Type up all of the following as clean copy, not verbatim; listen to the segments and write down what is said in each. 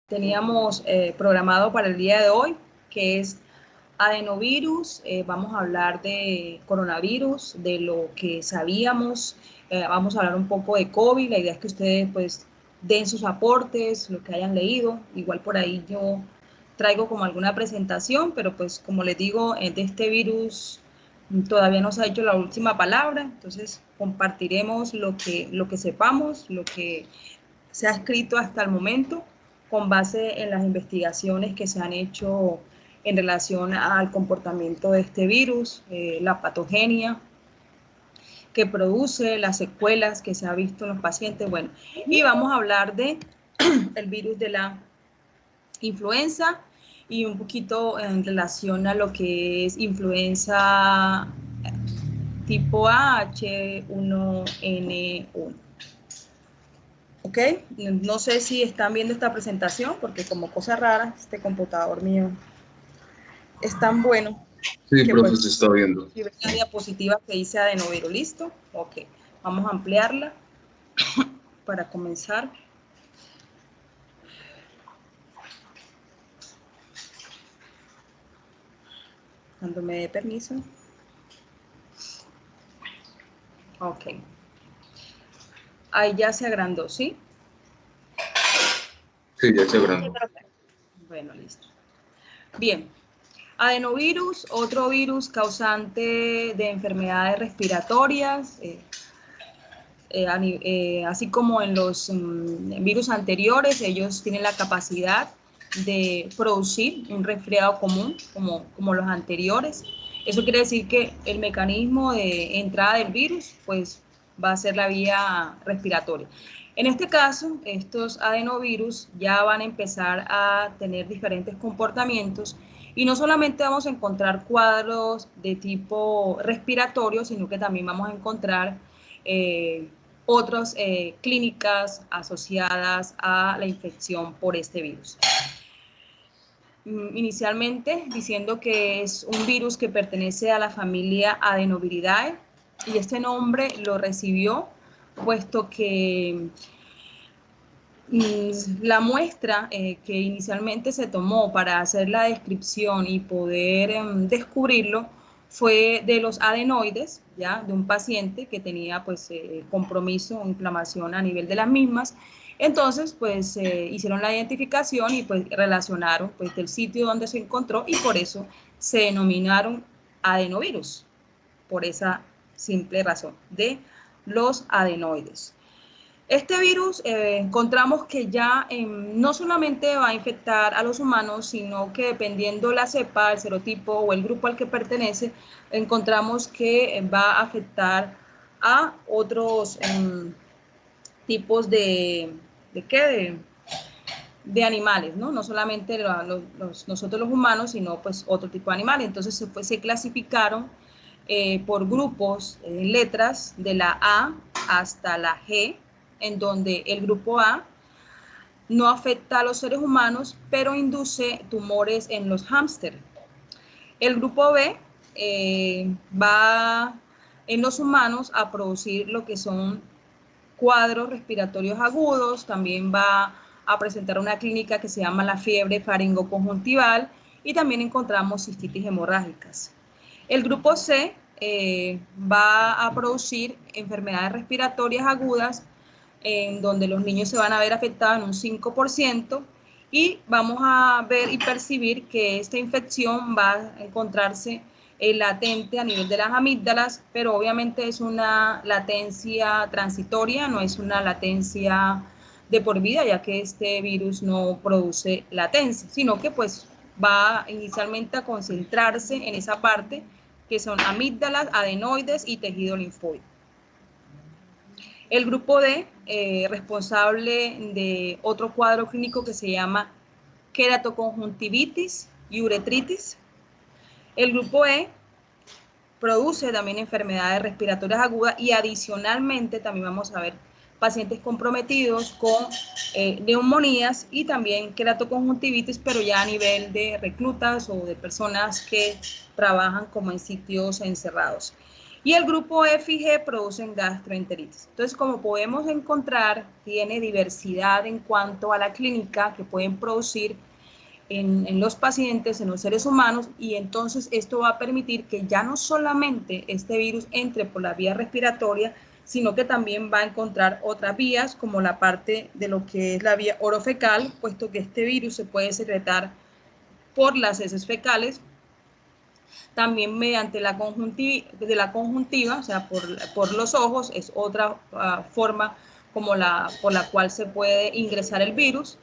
teníamos programado para el día de hoy, que es adenovirus. Vamos a hablar de coronavirus, de lo que sabíamos. Vamos a hablar un poco de COVID. La idea es que ustedes pues den sus aportes, lo que hayan leído. Igual por ahí yo traigo como alguna presentación, pero pues como les digo, de este virus todavía no se ha hecho la última palabra. Entonces compartiremos lo que sepamos, lo que se ha escrito hasta el momento con base en las investigaciones que se han hecho en relación al comportamiento de este virus, la patogenia que produce, las secuelas que se ha visto en los pacientes. Bueno, y vamos a hablar de el virus de la influenza y un poquito en relación a lo que es influenza tipo H1N1. ¿Ok? No sé si están viendo esta presentación, porque como cosa rara, este computador mío es tan bueno Sí, que profe, se pues, está viendo. si ven la diapositiva que dice adenovirus, ¿listo? Ok, vamos a ampliarla para comenzar. Cuando me dé permiso. Ok. Ahí ya se agrandó, ¿sí? Sí, ya se agrandó. Bueno, listo. Bien. Adenovirus, otro virus causante de enfermedades respiratorias, así como en los virus anteriores, ellos tienen la capacidad de producir un resfriado común, como los anteriores. Eso quiere decir que el mecanismo de entrada del virus, pues, va a ser la vía respiratoria. En este caso, estos adenovirus ya van a empezar a tener diferentes comportamientos y no solamente vamos a encontrar cuadros de tipo respiratorio, sino que también vamos a encontrar otras clínicas asociadas a la infección por este virus. Inicialmente diciendo que es un virus que pertenece a la familia Adenoviridae y este nombre lo recibió puesto que la muestra que inicialmente se tomó para hacer la descripción y poder descubrirlo fue de los adenoides, ya, de un paciente que tenía pues compromiso o inflamación a nivel de las mismas. Entonces, pues hicieron la identificación y pues relacionaron pues el sitio donde se encontró y por eso se denominaron adenovirus, por esa simple razón de los adenoides. Este virus encontramos que ya no solamente va a infectar a los humanos, sino que dependiendo la cepa, el serotipo o el grupo al que pertenece, encontramos que va a afectar a otros tipos de animales, ¿no? No solamente nosotros los humanos, sino pues otro tipo de animales. Entonces se clasificaron por grupos, letras de la A hasta la G, en donde el grupo A no afecta a los seres humanos, pero induce tumores en los hámster. El grupo B va en los humanos a producir lo que son cuadros respiratorios agudos, también va a presentar una clínica que se llama la fiebre faringoconjuntival y también encontramos cistitis hemorrágicas. El grupo C va a producir enfermedades respiratorias agudas en donde los niños se van a ver afectados en un 5% y vamos a ver y percibir que esta infección va a encontrarse latente a nivel de las amígdalas, pero obviamente es una latencia transitoria, no es una latencia de por vida, ya que este virus no produce latencia, sino que pues va inicialmente a concentrarse en esa parte que son amígdalas, adenoides y tejido linfoide. El grupo D, responsable de otro cuadro clínico que se llama queratoconjuntivitis y uretritis. El grupo E produce también enfermedades respiratorias agudas y adicionalmente también vamos a ver pacientes comprometidos con neumonías y también queratoconjuntivitis, pero ya a nivel de reclutas o de personas que trabajan como en sitios encerrados. Y el grupo F y G producen gastroenteritis. Entonces, como podemos encontrar, tiene diversidad en cuanto a la clínica que pueden producir en los pacientes, en los seres humanos, y entonces esto va a permitir que ya no solamente este virus entre por la vía respiratoria, sino que también va a encontrar otras vías, como la parte de lo que es la vía orofecal, puesto que este virus se puede secretar por las heces fecales, también mediante la conjuntiva, o sea, por los ojos, es otra forma como por la cual se puede ingresar el virus,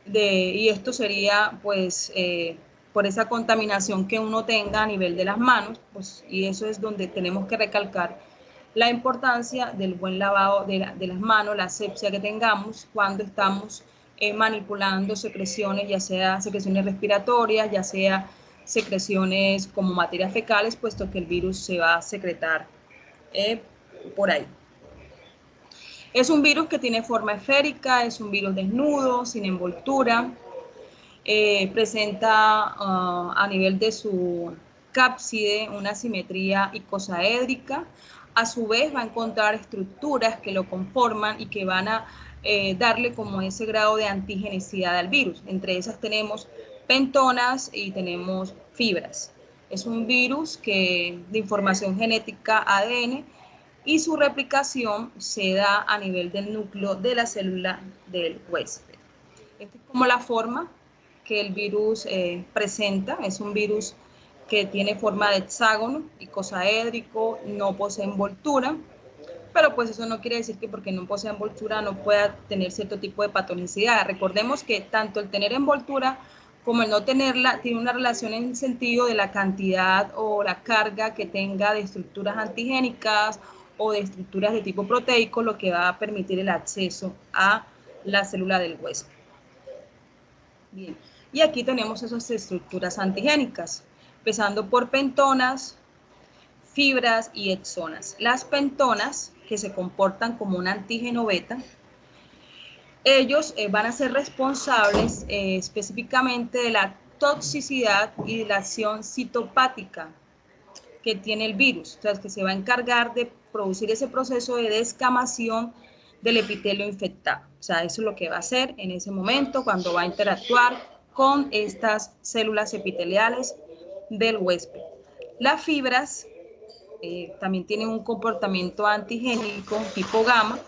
y esto sería pues por esa contaminación que uno tenga a nivel de las manos, pues, y eso es donde tenemos que recalcar la importancia del buen lavado de las manos, la asepsia que tengamos cuando estamos manipulando secreciones, ya sea secreciones respiratorias, ya sea secreciones como materias fecales, puesto que el virus se va a secretar por ahí. Es un virus que tiene forma esférica, es un virus desnudo, sin envoltura, presenta a nivel de su cápside una simetría icosaédrica. A su vez va a encontrar estructuras que lo conforman y que van a darle como ese grado de antigenicidad al virus. Entre esas tenemos pentonas y tenemos fibras. Es un virus de información genética ADN, y su replicación se da a nivel del núcleo de la célula del huésped. Esta es como la forma que el virus presenta. Es un virus que tiene forma de hexágono, icosaédrico, no posee envoltura, pero pues eso no quiere decir que porque no posee envoltura no pueda tener cierto tipo de patogenicidad. Recordemos que tanto el tener envoltura como el no tenerla tiene una relación en el sentido de la cantidad o la carga que tenga de estructuras antigénicas o de estructuras de tipo proteico, lo que va a permitir el acceso a la célula del huésped. Bien, y aquí tenemos esas estructuras antigénicas, empezando por pentonas, fibras y exonas. Las pentonas, que se comportan como un antígeno beta, ellos van a ser responsables específicamente de la toxicidad y de la acción citopática que tiene el virus, o sea, que se va a encargar de producir ese proceso de descamación del epitelio infectado. O sea, eso es lo que va a hacer en ese momento cuando va a interactuar con estas células epiteliales del huésped. Las fibras también tienen un comportamiento antigénico tipo gamma,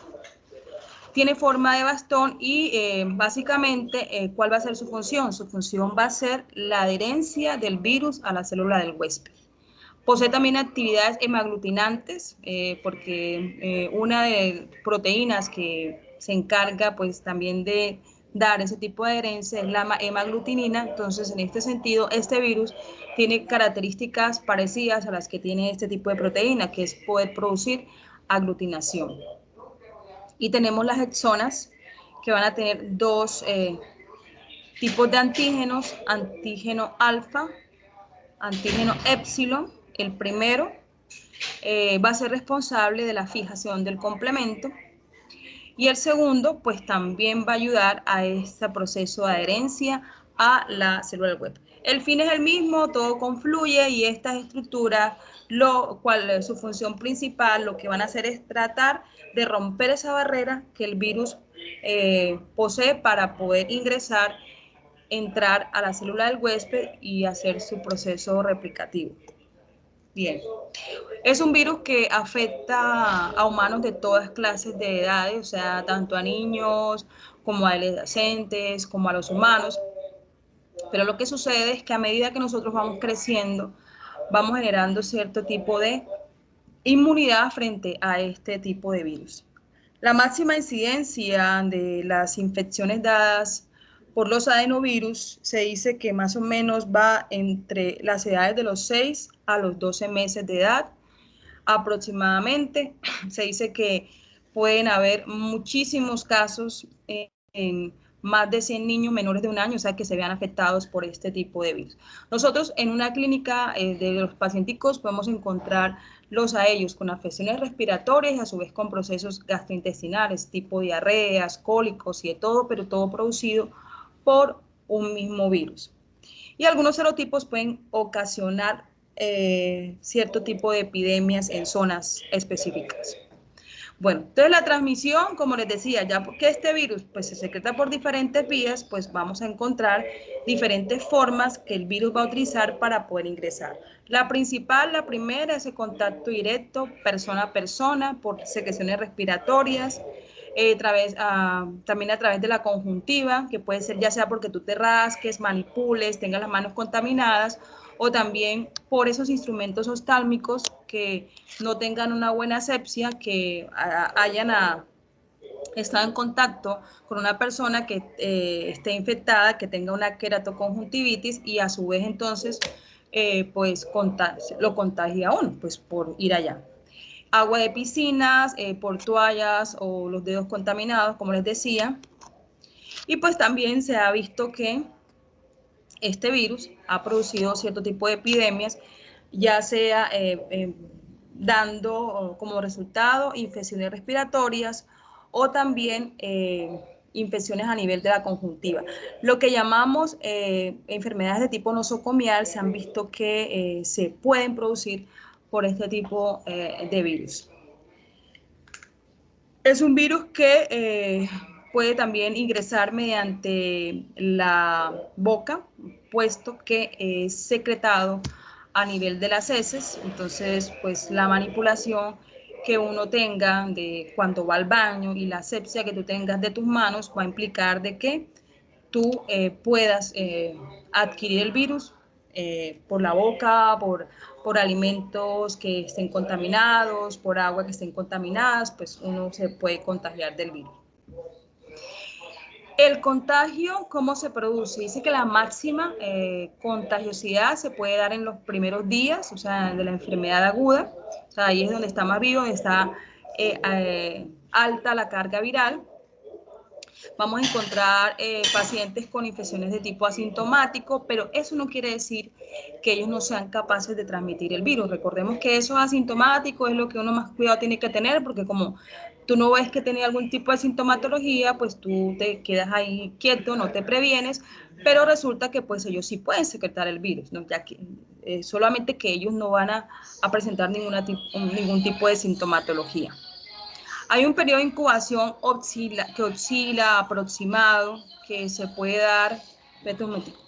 tiene forma de bastón y básicamente, ¿cuál va a ser su función? Su función va a ser la adherencia del virus a la célula del huésped. Posee también actividades hemaglutinantes, porque una de proteínas que se encarga pues también de dar ese tipo de adherencia es la hemaglutinina. Entonces, en este sentido, este virus tiene características parecidas a las que tiene este tipo de proteína, que es poder producir aglutinación. Y tenemos las exonas, que van a tener dos tipos de antígenos, antígeno alfa, antígeno épsilon. El primero va a ser responsable de la fijación del complemento, y el segundo pues también va a ayudar a este proceso de adherencia a la célula web. El fin es el mismo, todo confluye, y estas estructuras, su función principal, lo que van a hacer es tratar de romper esa barrera que el virus posee para poder entrar a la célula del huésped y hacer su proceso replicativo. Bien, es un virus que afecta a humanos de todas clases de edades, o sea, tanto a niños como a adolescentes, como a los humanos. Pero lo que sucede es que a medida que nosotros vamos creciendo, vamos generando cierto tipo de inmunidad frente a este tipo de virus. La máxima incidencia de las infecciones dadas por los adenovirus se dice que más o menos va entre las edades de los 6 a los 12 meses de edad aproximadamente. Se dice que pueden haber muchísimos casos en más de 100 niños menores de un año, o sea, que se vean afectados por este tipo de virus. Nosotros en una clínica de los pacienticos podemos encontrar a ellos con afecciones respiratorias y a su vez con procesos gastrointestinales, tipo diarreas, cólicos y de todo, pero todo producido por un mismo virus. Y algunos serotipos pueden ocasionar cierto tipo de epidemias en zonas específicas. Bueno, entonces la transmisión, como les decía, ya que este virus pues, se secreta por diferentes vías, pues vamos a encontrar diferentes formas que el virus va a utilizar para poder ingresar. La principal, la primera, es el contacto directo, persona a persona, por secreciones respiratorias, también a través de la conjuntiva, que puede ser ya sea porque tú te rasques, manipules, tengas las manos contaminadas, o también por esos instrumentos oftálmicos que no tengan una buena asepsia, que hayan estado en contacto con una persona que esté infectada, que tenga una queratoconjuntivitis y a su vez entonces pues lo contagia a uno, pues por ir allá. Agua de piscinas, por toallas o los dedos contaminados, como les decía. Y pues también se ha visto que este virus ha producido cierto tipo de epidemias, ya sea dando como resultado infecciones respiratorias o también infecciones a nivel de la conjuntiva. Lo que llamamos enfermedades de tipo nosocomial se han visto que se pueden producir por este tipo de virus. Es un virus que puede también ingresar mediante la boca, puesto que es secretado a nivel de las heces. Entonces, pues la manipulación que uno tenga de cuando va al baño y la asepsia que tú tengas de tus manos va a implicar de que tú puedas adquirir el virus por la boca, por alimentos que estén contaminados, por agua que estén contaminadas, pues uno se puede contagiar del virus. El contagio, ¿cómo se produce? Dice que la máxima contagiosidad se puede dar en los primeros días, o sea, de la enfermedad aguda. O sea, ahí es donde está más vivo, donde está alta la carga viral. Vamos a encontrar pacientes con infecciones de tipo asintomático, pero eso no quiere decir que ellos no sean capaces de transmitir el virus. Recordemos que eso asintomático es lo que uno más cuidado tiene que tener, porque como tú no ves que tiene algún tipo de sintomatología, pues tú te quedas ahí quieto, no te previenes, pero resulta que pues ellos sí pueden secretar el virus, ¿no? Ya que solamente que ellos no van a presentar ningún tipo de sintomatología. Hay un periodo de incubación que oscila aproximado, que se puede dar, espérate un momentico.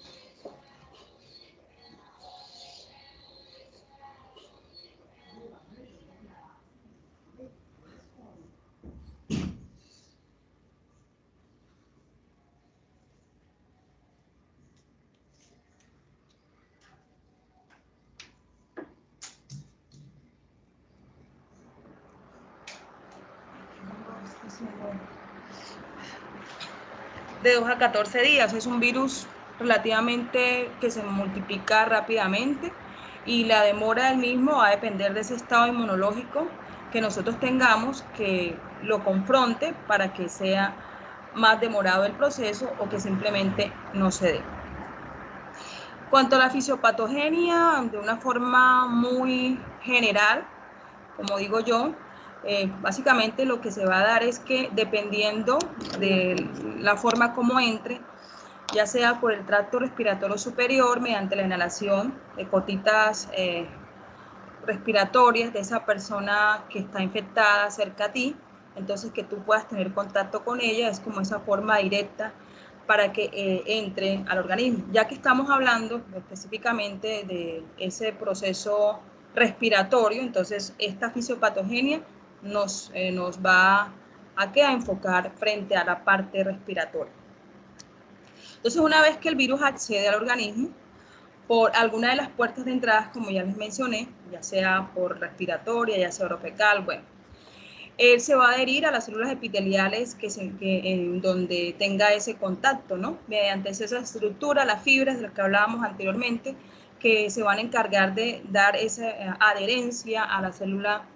De 2 a 14 días, es un virus relativamente que se multiplica rápidamente y la demora del mismo va a depender de ese estado inmunológico que nosotros tengamos, que lo confronte para que sea más demorado el proceso o que simplemente no se dé. Cuanto a la fisiopatogenia, de una forma muy general, como digo yo, básicamente lo que se va a dar es que dependiendo de la forma como entre, ya sea por el tracto respiratorio superior mediante la inhalación de gotitas respiratorias de esa persona que está infectada cerca a ti, entonces que tú puedas tener contacto con ella, es como esa forma directa para que entre al organismo. Ya que estamos hablando específicamente de ese proceso respiratorio, entonces esta fisiopatogenia nos va a enfocar frente a la parte respiratoria. Entonces, una vez que el virus accede al organismo, por alguna de las puertas de entrada, como ya les mencioné, ya sea por respiratoria, ya sea orofecal, bueno, él se va a adherir a las células epiteliales en donde tenga ese contacto, ¿no? Mediante esa estructura, las fibras de las que hablábamos anteriormente, que se van a encargar de dar esa adherencia a la célula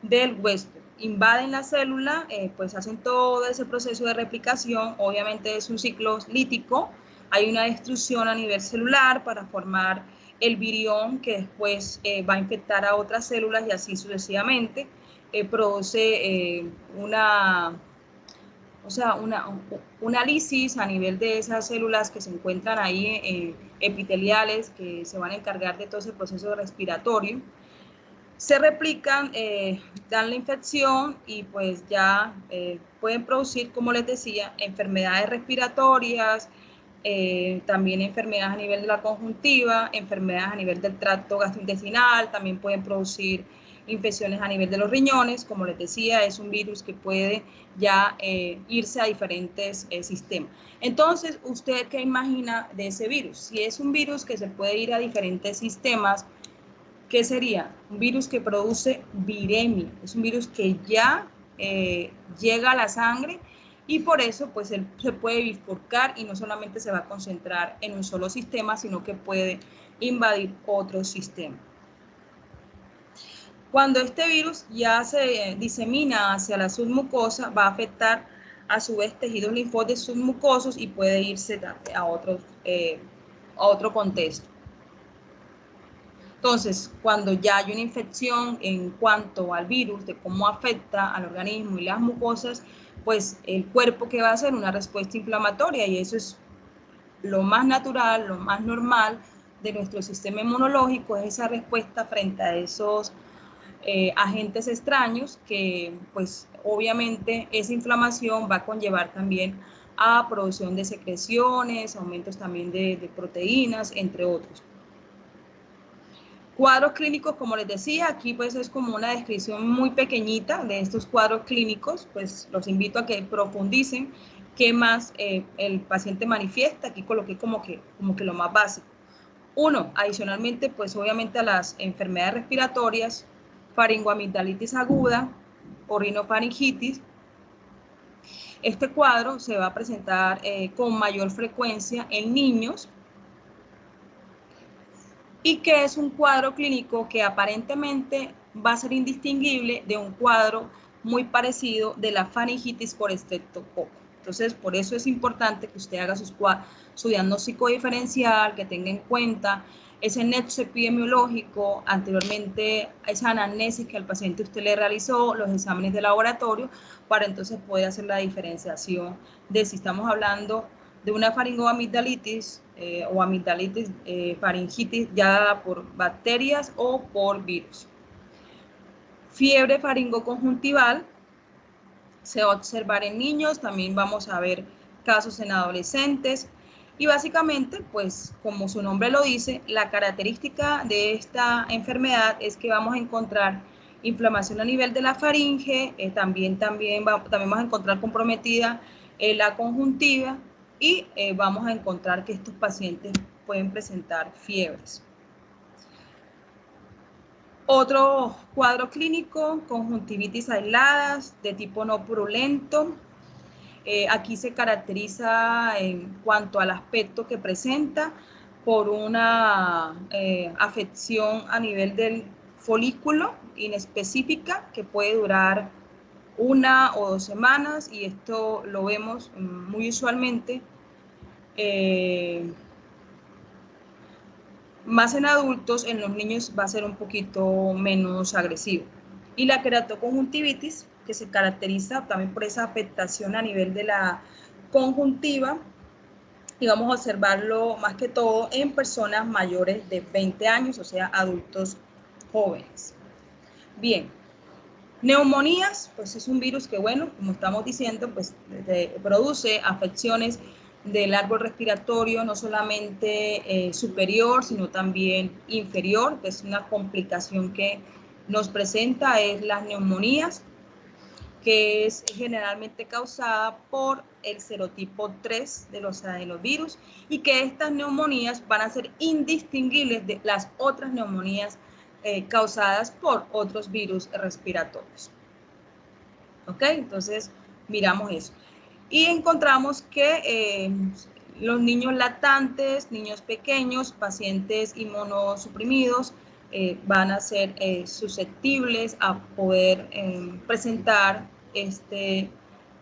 del huésped. Invaden la célula, pues hacen todo ese proceso de replicación, obviamente es un ciclo lítico, hay una destrucción a nivel celular para formar el virión que después va a infectar a otras células y así sucesivamente. Produce o sea, una lisis a nivel de esas células que se encuentran ahí epiteliales, que se van a encargar de todo ese proceso respiratorio, se replican, dan la infección y pues ya pueden producir, como les decía, enfermedades respiratorias, también enfermedades a nivel de la conjuntiva, enfermedades a nivel del tracto gastrointestinal, también pueden producir infecciones a nivel de los riñones. Como les decía, es un virus que puede ya irse a diferentes sistemas. Entonces, ¿usted qué imagina de ese virus? Si es un virus que se puede ir a diferentes sistemas, ¿qué sería? Un virus que produce viremia, es un virus que ya llega a la sangre y por eso pues él se puede bifurcar y no solamente se va a concentrar en un solo sistema, sino que puede invadir otros sistemas. Cuando este virus ya se disemina hacia la submucosa, va a afectar a su vez tejidos linfóticos submucosos y puede irse a otro contexto. Entonces, cuando ya hay una infección en cuanto al virus, de cómo afecta al organismo y las mucosas, pues el cuerpo que va a hacer una respuesta inflamatoria y eso es lo más natural, lo más normal de nuestro sistema inmunológico, es esa respuesta frente a esos agentes extraños que pues obviamente esa inflamación va a conllevar también a producción de secreciones, aumentos también de proteínas, entre otros. Cuadros clínicos, como les decía, aquí pues es como una descripción muy pequeñita de estos cuadros clínicos, pues los invito a que profundicen qué más el paciente manifiesta. Aquí coloqué como que lo más básico. Uno, adicionalmente, pues obviamente a las enfermedades respiratorias, faringoamigdalitis aguda, orinofaringitis. Este cuadro se va a presentar con mayor frecuencia en niños, y que es un cuadro clínico que aparentemente va a ser indistinguible de un cuadro muy parecido de la faringitis por estreptococo. Entonces, por eso es importante que usted haga su diagnóstico diferencial, que tenga en cuenta ese nexo epidemiológico, anteriormente esa anamnesis que al paciente usted le realizó, los exámenes de laboratorio, para entonces poder hacer la diferenciación de si estamos hablando de una faringoamigdalitis o amigdalitis faringitis ya dada por bacterias o por virus. Fiebre faringoconjuntival se va a observar en niños, también vamos a ver casos en adolescentes y básicamente, pues como su nombre lo dice, la característica de esta enfermedad es que vamos a encontrar inflamación a nivel de la faringe, también vamos a encontrar comprometida la conjuntiva y vamos a encontrar que estos pacientes pueden presentar fiebres. Otro cuadro clínico, conjuntivitis aisladas de tipo no purulento. Aquí se caracteriza en cuanto al aspecto que presenta por una afección a nivel del folículo inespecífica que puede durar 1 o 2 semanas y esto lo vemos muy usualmente más en adultos. En los niños va a ser un poquito menos agresivo. Y la queratoconjuntivitis, que se caracteriza también por esa afectación a nivel de la conjuntiva, y vamos a observarlo más que todo en personas mayores de 20 años, o sea, adultos jóvenes. Bien, neumonías, pues es un virus que, bueno, como estamos diciendo, pues produce afecciones del árbol respiratorio, no solamente superior, sino también inferior, que es una complicación que nos presenta, es las neumonías, que es generalmente causada por el serotipo 3 de los adenovirus y que estas neumonías van a ser indistinguibles de las otras neumonías causadas por otros virus respiratorios. ¿Ok? Entonces, miramos eso. Y encontramos que los niños lactantes, niños pequeños, pacientes inmunosuprimidos, van a ser susceptibles a poder presentar este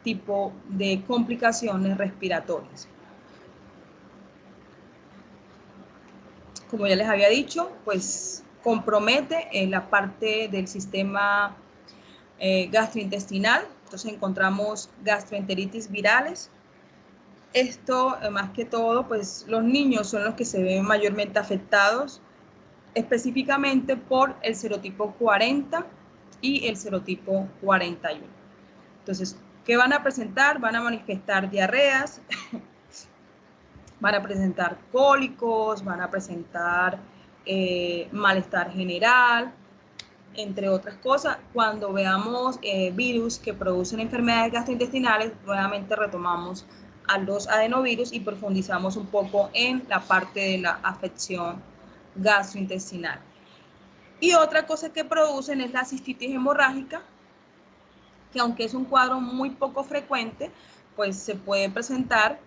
tipo de complicaciones respiratorias. Como ya les había dicho, pues compromete la parte del sistema gastrointestinal. Entonces encontramos gastroenteritis virales. Esto, más que todo, pues los niños son los que se ven mayormente afectados, específicamente por el serotipo 40 y el serotipo 41. Entonces, ¿qué van a presentar? Van a manifestar diarreas, van a presentar cólicos, van a presentar malestar general, entre otras cosas. Cuando veamos virus que producen enfermedades gastrointestinales, nuevamente retomamos a los adenovirus y profundizamos un poco en la parte de la afección gastrointestinal. Y otra cosa que producen es la cistitis hemorrágica, que aunque es un cuadro muy poco frecuente, pues se puede presentar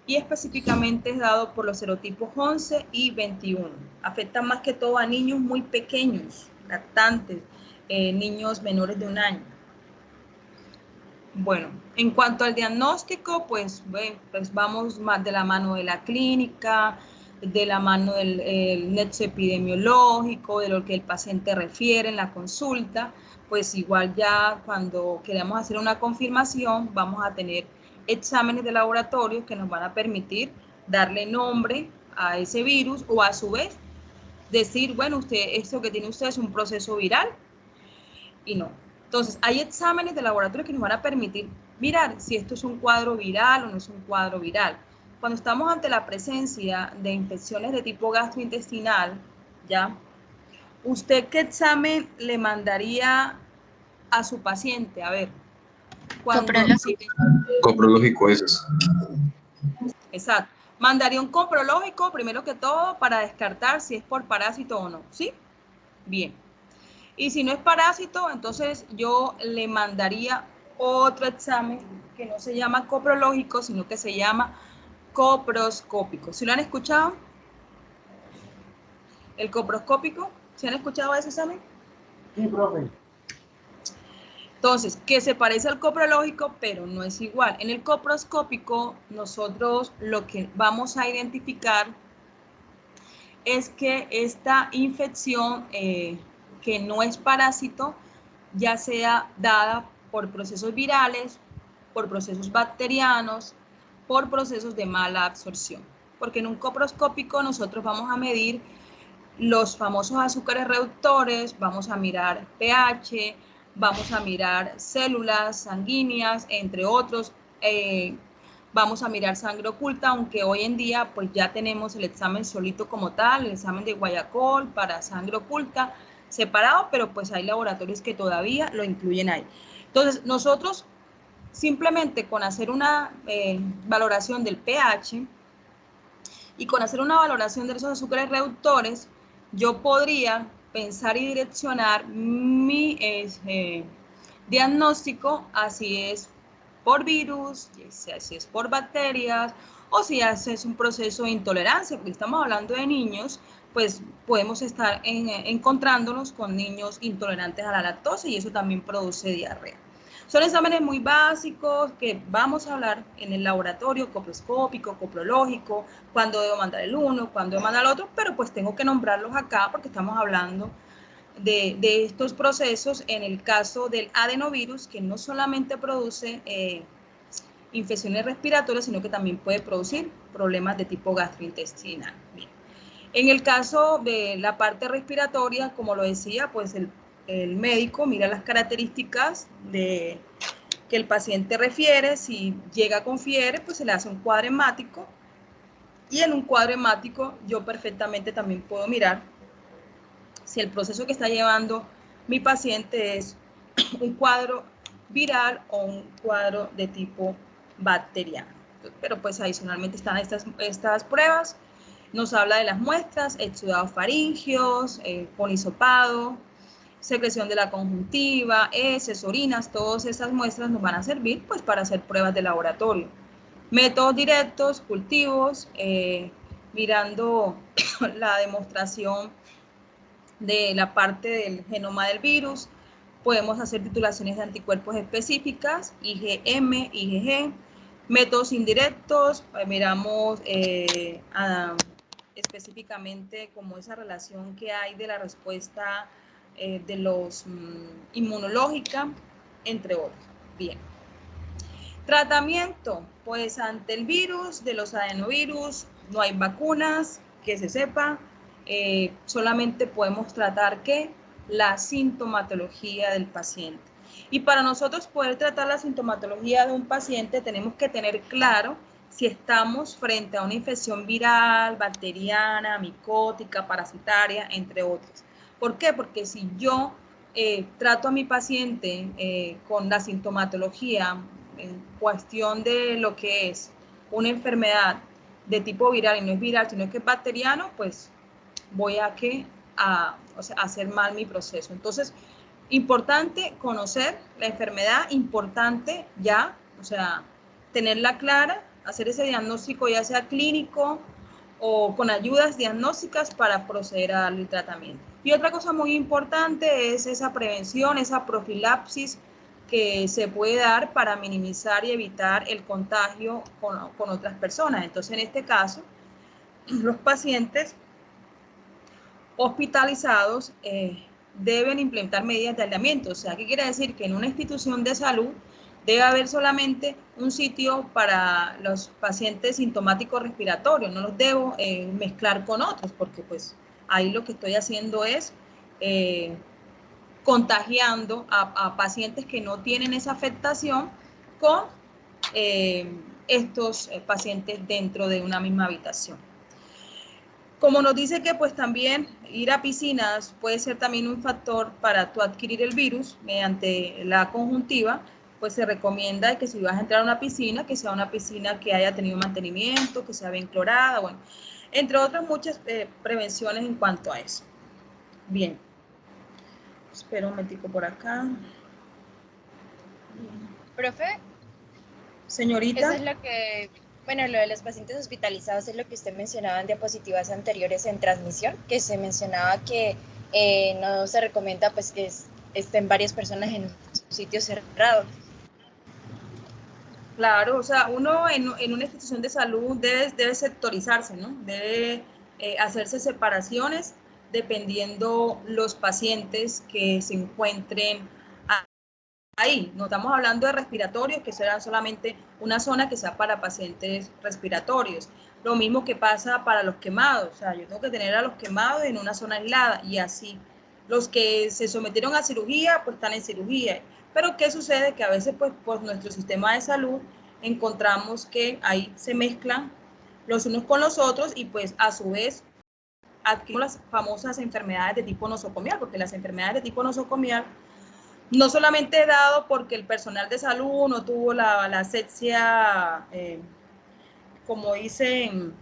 y específicamente es dado por los serotipos 11 y 21. Afecta más que todo a niños muy pequeños, lactantes, niños menores de 1 año. Bueno, en cuanto al diagnóstico, pues vamos más de la mano de la clínica, de la mano del nexo epidemiológico, de lo que el paciente refiere en la consulta, pues igual ya cuando queramos hacer una confirmación, vamos a tener exámenes de laboratorio que nos van a permitir darle nombre a ese virus o a su vez decir, bueno, esto que tiene usted es un proceso viral y no. Entonces, hay exámenes de laboratorio que nos van a permitir mirar si esto es un cuadro viral o no es un cuadro viral. Cuando estamos ante la presencia de infecciones de tipo gastrointestinal, ¿ya? ¿Usted qué examen le mandaría a su paciente? A ver, cuando... Coprológico ese es. Exacto. Mandaría un coprológico, primero que todo, para descartar si es por parásito o no, ¿sí? Bien. Y si no es parásito, entonces yo le mandaría otro examen que no se llama coprológico, sino que se llama coproscópico. ¿Sí lo han escuchado? El coproscópico, ¿sí han escuchado ese examen? Sí, profe. Entonces, que se parece al coprológico, pero no es igual. En el coproscópico, nosotros lo que vamos a identificar es que esta infección, que no es parásito, ya sea dada por procesos virales, por procesos bacterianos, por procesos de mala absorción. Porque en un coproscópico nosotros vamos a medir los famosos azúcares reductores, vamos a mirar pH, vamos a mirar células sanguíneas, entre otros. Vamos a mirar sangre oculta, aunque hoy en día pues ya tenemos el examen solito como tal, el examen de Guayacol para sangre oculta separado, pero pues hay laboratorios que todavía lo incluyen ahí. Entonces nosotros simplemente con hacer una valoración del pH y con hacer una valoración de esos azúcares reductores, yo podría pensar y direccionar mi diagnóstico, así es por virus, si es por bacterias o si es un proceso de intolerancia, porque estamos hablando de niños, pues podemos estar encontrándonos con niños intolerantes a la lactosa y eso también produce diarrea. Son exámenes muy básicos que vamos a hablar en el laboratorio, coproscópico, coprológico, cuándo debo mandar el uno, cuándo debo mandar el otro, pero pues tengo que nombrarlos acá porque estamos hablando de estos procesos en el caso del adenovirus, que no solamente produce infecciones respiratorias, sino que también puede producir problemas de tipo gastrointestinal. Bien. En el caso de la parte respiratoria, como lo decía, pues el médico mira las características de que el paciente refiere. Si llega con fiebre, pues se le hace un cuadro hemático y en un cuadro hemático yo perfectamente también puedo mirar si el proceso que está llevando mi paciente es un cuadro viral o un cuadro de tipo bacteriano. Pero pues adicionalmente están estas pruebas. Nos habla de las muestras, exudados faringios, polisopado, secreción de la conjuntiva, heces, orinas, todas esas muestras nos van a servir pues para hacer pruebas de laboratorio. Métodos directos, cultivos, mirando la demostración de la parte del genoma del virus. Podemos hacer titulaciones de anticuerpos específicas, IgM, IgG, métodos indirectos, miramos específicamente como esa relación que hay de la respuesta de los inmunológica, entre otros. Bien. Tratamiento, pues ante el virus, de los adenovirus, no hay vacunas, que se sepa, solamente podemos tratar ¿qué? La sintomatología del paciente. Y para nosotros poder tratar la sintomatología de un paciente tenemos que tener claro si estamos frente a una infección viral, bacteriana, micótica, parasitaria, entre otras. ¿Por qué? Porque si yo trato a mi paciente con la sintomatología en cuestión de lo que es una enfermedad de tipo viral y no es viral, sino que es bacteriano, pues voy o sea, hacer mal mi proceso. Entonces, importante conocer la enfermedad, importante ya, o sea, tenerla clara, hacer ese diagnóstico ya sea clínico o con ayudas diagnósticas para proceder al tratamiento. Y otra cosa muy importante es esa prevención, esa profilaxis que se puede dar para minimizar y evitar el contagio con otras personas. Entonces, en este caso, los pacientes hospitalizados deben implementar medidas de aislamiento. O sea, ¿qué quiere decir? Que en una institución de salud debe haber solamente un sitio para los pacientes sintomáticos respiratorios. No los debo mezclar con otros, porque pues ahí lo que estoy haciendo es contagiando a pacientes que no tienen esa afectación con estos pacientes dentro de una misma habitación. Como nos dice que pues también ir a piscinas puede ser también un factor para tú adquirir el virus mediante la conjuntiva, pues se recomienda que si vas a entrar a una piscina, que sea una piscina que haya tenido mantenimiento, que sea bien clorada, bueno, entre otras muchas prevenciones en cuanto a eso. Bien, espera un momentico por acá. Profe, Señorita. eso es lo que, bueno, lo de los pacientes hospitalizados es lo que usted mencionaba en diapositivas anteriores en transmisión, que se mencionaba que no se recomienda pues que estén varias personas en un sitio cerrado. Claro, o sea, uno en una institución de salud debe sectorizarse, ¿no? Debe hacerse separaciones dependiendo los pacientes que se encuentren ahí. No estamos hablando de respiratorios, que será solamente una zona que sea para pacientes respiratorios. Lo mismo que pasa para los quemados, o sea, yo tengo que tener a los quemados en una zona aislada y así. Los que se sometieron a cirugía, pues están en cirugía. Pero ¿qué sucede? Que a veces, pues, por nuestro sistema de salud, encontramos que ahí se mezclan los unos con los otros y pues a su vez adquirimos las famosas enfermedades de tipo nosocomial, porque las enfermedades de tipo nosocomial no solamente dado porque el personal de salud no tuvo la asepsia, como dicen,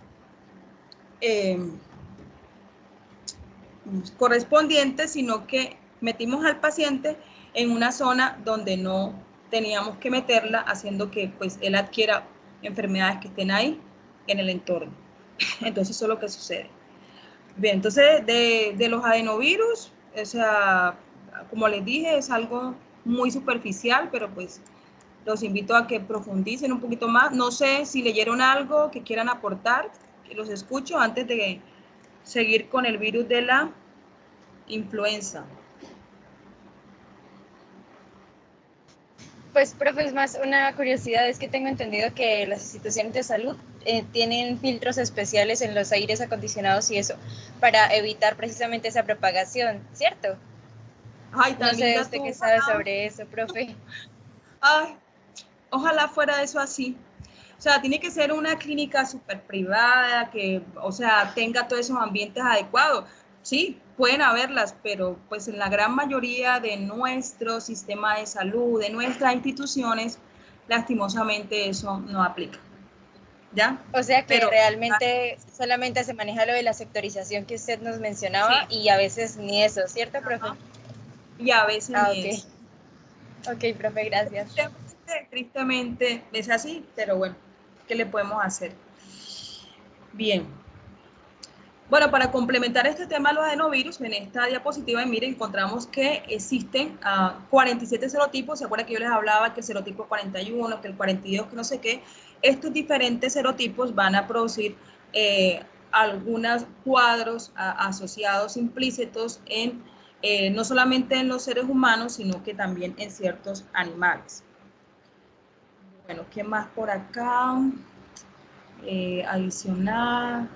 correspondiente, sino que metimos al paciente en una zona donde no teníamos que meterla, haciendo que pues él adquiera enfermedades que estén ahí en el entorno. Entonces eso es lo que sucede. Bien, entonces de los adenovirus, o sea, como les dije, es algo muy superficial, pero pues los invito a que profundicen un poquito más. No sé si leyeron algo que quieran aportar, que los escucho antes de seguir con el virus de la influenza. Pues, profe, es más una curiosidad, es que tengo entendido que las instituciones de salud tienen filtros especiales en los aires acondicionados y eso, para evitar precisamente esa propagación, ¿cierto? Ay, No tan sé linda usted tú. qué sabe sobre eso, profe. Ay, ojalá fuera eso así. O sea, tiene que ser una clínica súper privada, que, o sea, tenga todos esos ambientes adecuados. Sí, pueden haberlas, pero pues en la gran mayoría de nuestro sistema de salud, de nuestras instituciones, lastimosamente eso no aplica. ¿Ya? O sea que Pero realmente solamente se maneja lo de la sectorización que usted nos mencionaba sí, y a veces ni eso, ¿cierto, profe? ajá, y a veces Ah, ni ok. eso. Ok, profe, gracias. Tristemente es así, pero bueno, ¿qué le podemos hacer? Bien. Bueno, para complementar este tema de los adenovirus, en esta diapositiva, miren, encontramos que existen 47 serotipos. ¿Se acuerdan que yo les hablaba que el serotipo 41, que el 42, que no sé qué? Estos diferentes serotipos van a producir algunos cuadros asociados implícitos en no solamente en los seres humanos, sino que también en ciertos animales. Bueno, ¿qué más por acá? Adicional.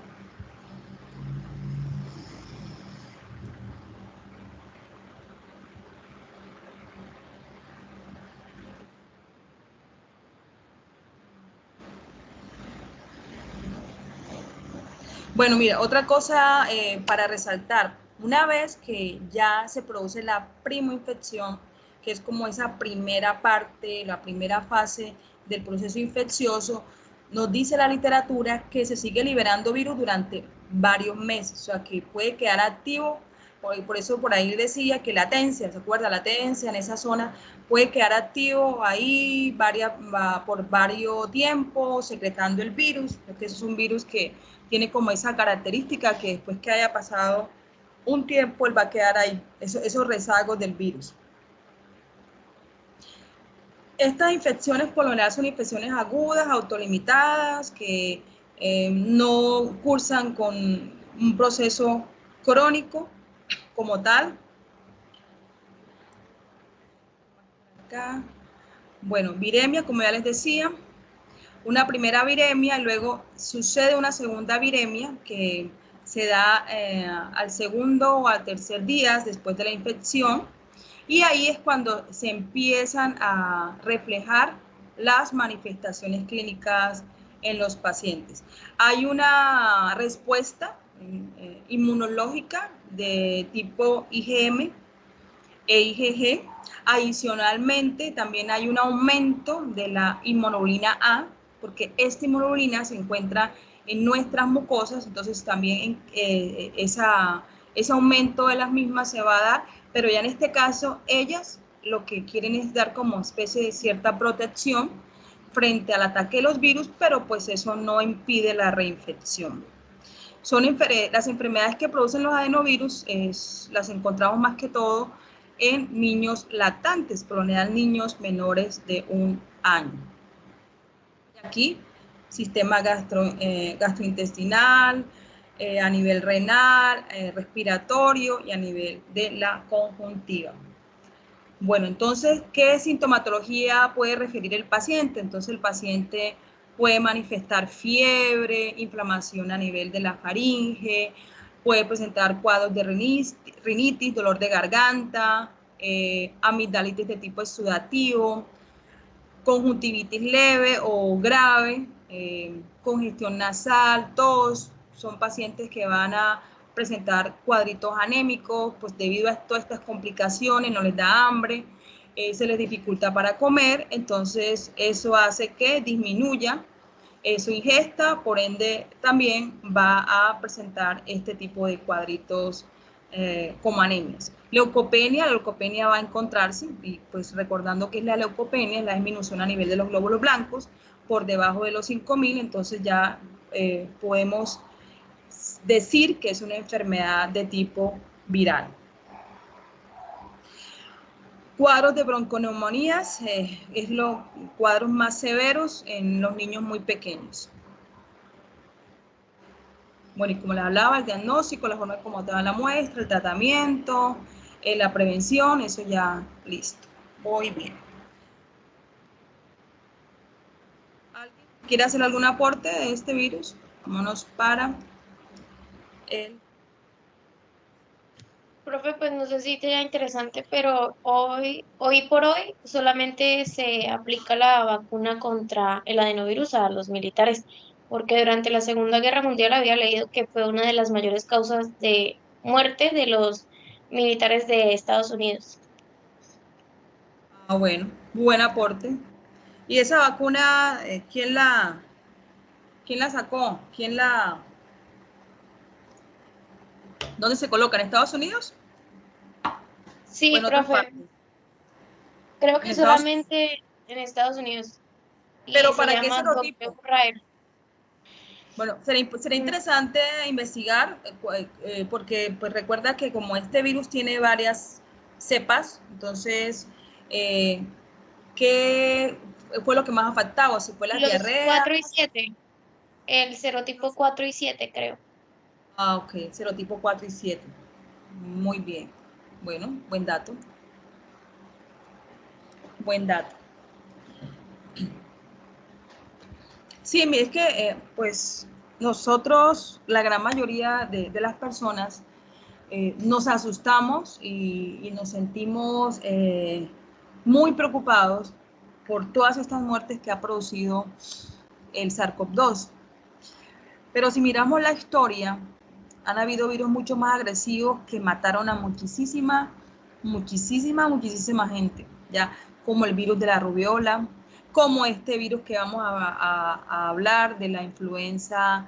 Bueno, mira, otra cosa para resaltar, una vez que ya se produce la primoinfección, que es como esa primera parte, la primera fase del proceso infeccioso, nos dice la literatura que se sigue liberando virus durante varios meses, o sea, que puede quedar activo, por eso por ahí decía que latencia, ¿se acuerda? Latencia en esa zona puede quedar activo ahí por varios tiempos, secretando el virus, que es un virus que tiene como esa característica que después que haya pasado un tiempo, él va a quedar ahí, esos rezagos del virus. Estas infecciones por lo general son infecciones agudas, autolimitadas, que no cursan con un proceso crónico como tal. Acá. Bueno, viremia, como ya les decía, una primera viremia y luego sucede una segunda viremia que se da al segundo o al tercer día después de la infección y ahí es cuando se empiezan a reflejar las manifestaciones clínicas en los pacientes. Hay una respuesta inmunológica de tipo IgM e IgG. Adicionalmente, también hay un aumento de la inmunoglobulina A, porque esta inmunoglobulina se encuentra en nuestras mucosas, entonces también ese aumento de las mismas se va a dar, pero ya en este caso ellas lo que quieren es dar como especie de cierta protección frente al ataque de los virus, pero pues eso no impide la reinfección. Las enfermedades que producen los adenovirus, las encontramos más que todo en niños lactantes, por lo general niños menores de 1 año. Aquí, sistema gastrointestinal, a nivel renal, respiratorio y a nivel de la conjuntiva. Bueno, entonces, ¿qué sintomatología puede referir el paciente? Entonces, el paciente puede manifestar fiebre, inflamación a nivel de la faringe, puede presentar cuadros de rinitis, dolor de garganta, amigdalitis de tipo exudativo, conjuntivitis leve o grave, congestión nasal, tos. Son pacientes que van a presentar cuadritos anémicos, pues debido a todas estas complicaciones, no les da hambre, se les dificulta para comer, entonces eso hace que disminuya su ingesta, por ende también va a presentar este tipo de cuadritos como anemias. La leucopenia va a encontrarse, y pues recordando que es la leucopenia, es la disminución a nivel de los glóbulos blancos por debajo de los 5.000, entonces ya podemos decir que es una enfermedad de tipo viral. Cuadros de bronconeumonías, es los cuadros más severos en los niños muy pequeños. Bueno, y como les hablaba, el diagnóstico, la forma como te dan la muestra, el tratamiento, la prevención, eso ya listo. Muy bien. ¿Alguien quiere hacer algún aporte de este virus? Vámonos para el... Profe, pues no sé si te da interesante, pero hoy por hoy solamente se aplica la vacuna contra el adenovirus a los militares, porque durante la Segunda Guerra Mundial había leído que fue una de las mayores causas de muerte de los militares de Estados Unidos. Ah, bueno, buen aporte. ¿Y esa vacuna, quién la sacó? ¿Dónde se coloca? ¿En Estados Unidos o Sí, en otras profe, partes? creo En que Estados Unidos. solamente en Estados Unidos y ¿Pero se para qué llama Dr. serotipo? Ryer. Bueno, será interesante investigar, porque pues recuerda que como este virus tiene varias cepas, entonces, ¿qué fue lo que más afectaba? ¿Si fue la Los diarrea? 4 y 7, el serotipo 4 y 7, creo. Ah, ok, serotipo 4 y 7. Muy bien. Bueno, buen dato. Buen dato. Sí, mire, es que pues nosotros, la gran mayoría de las personas, nos asustamos y nos sentimos muy preocupados por todas estas muertes que ha producido el SARS-CoV-2. Pero si miramos la historia, han habido virus mucho más agresivos que mataron a muchísima gente, ya como el virus de la rubiola, como este virus que vamos a hablar de la influenza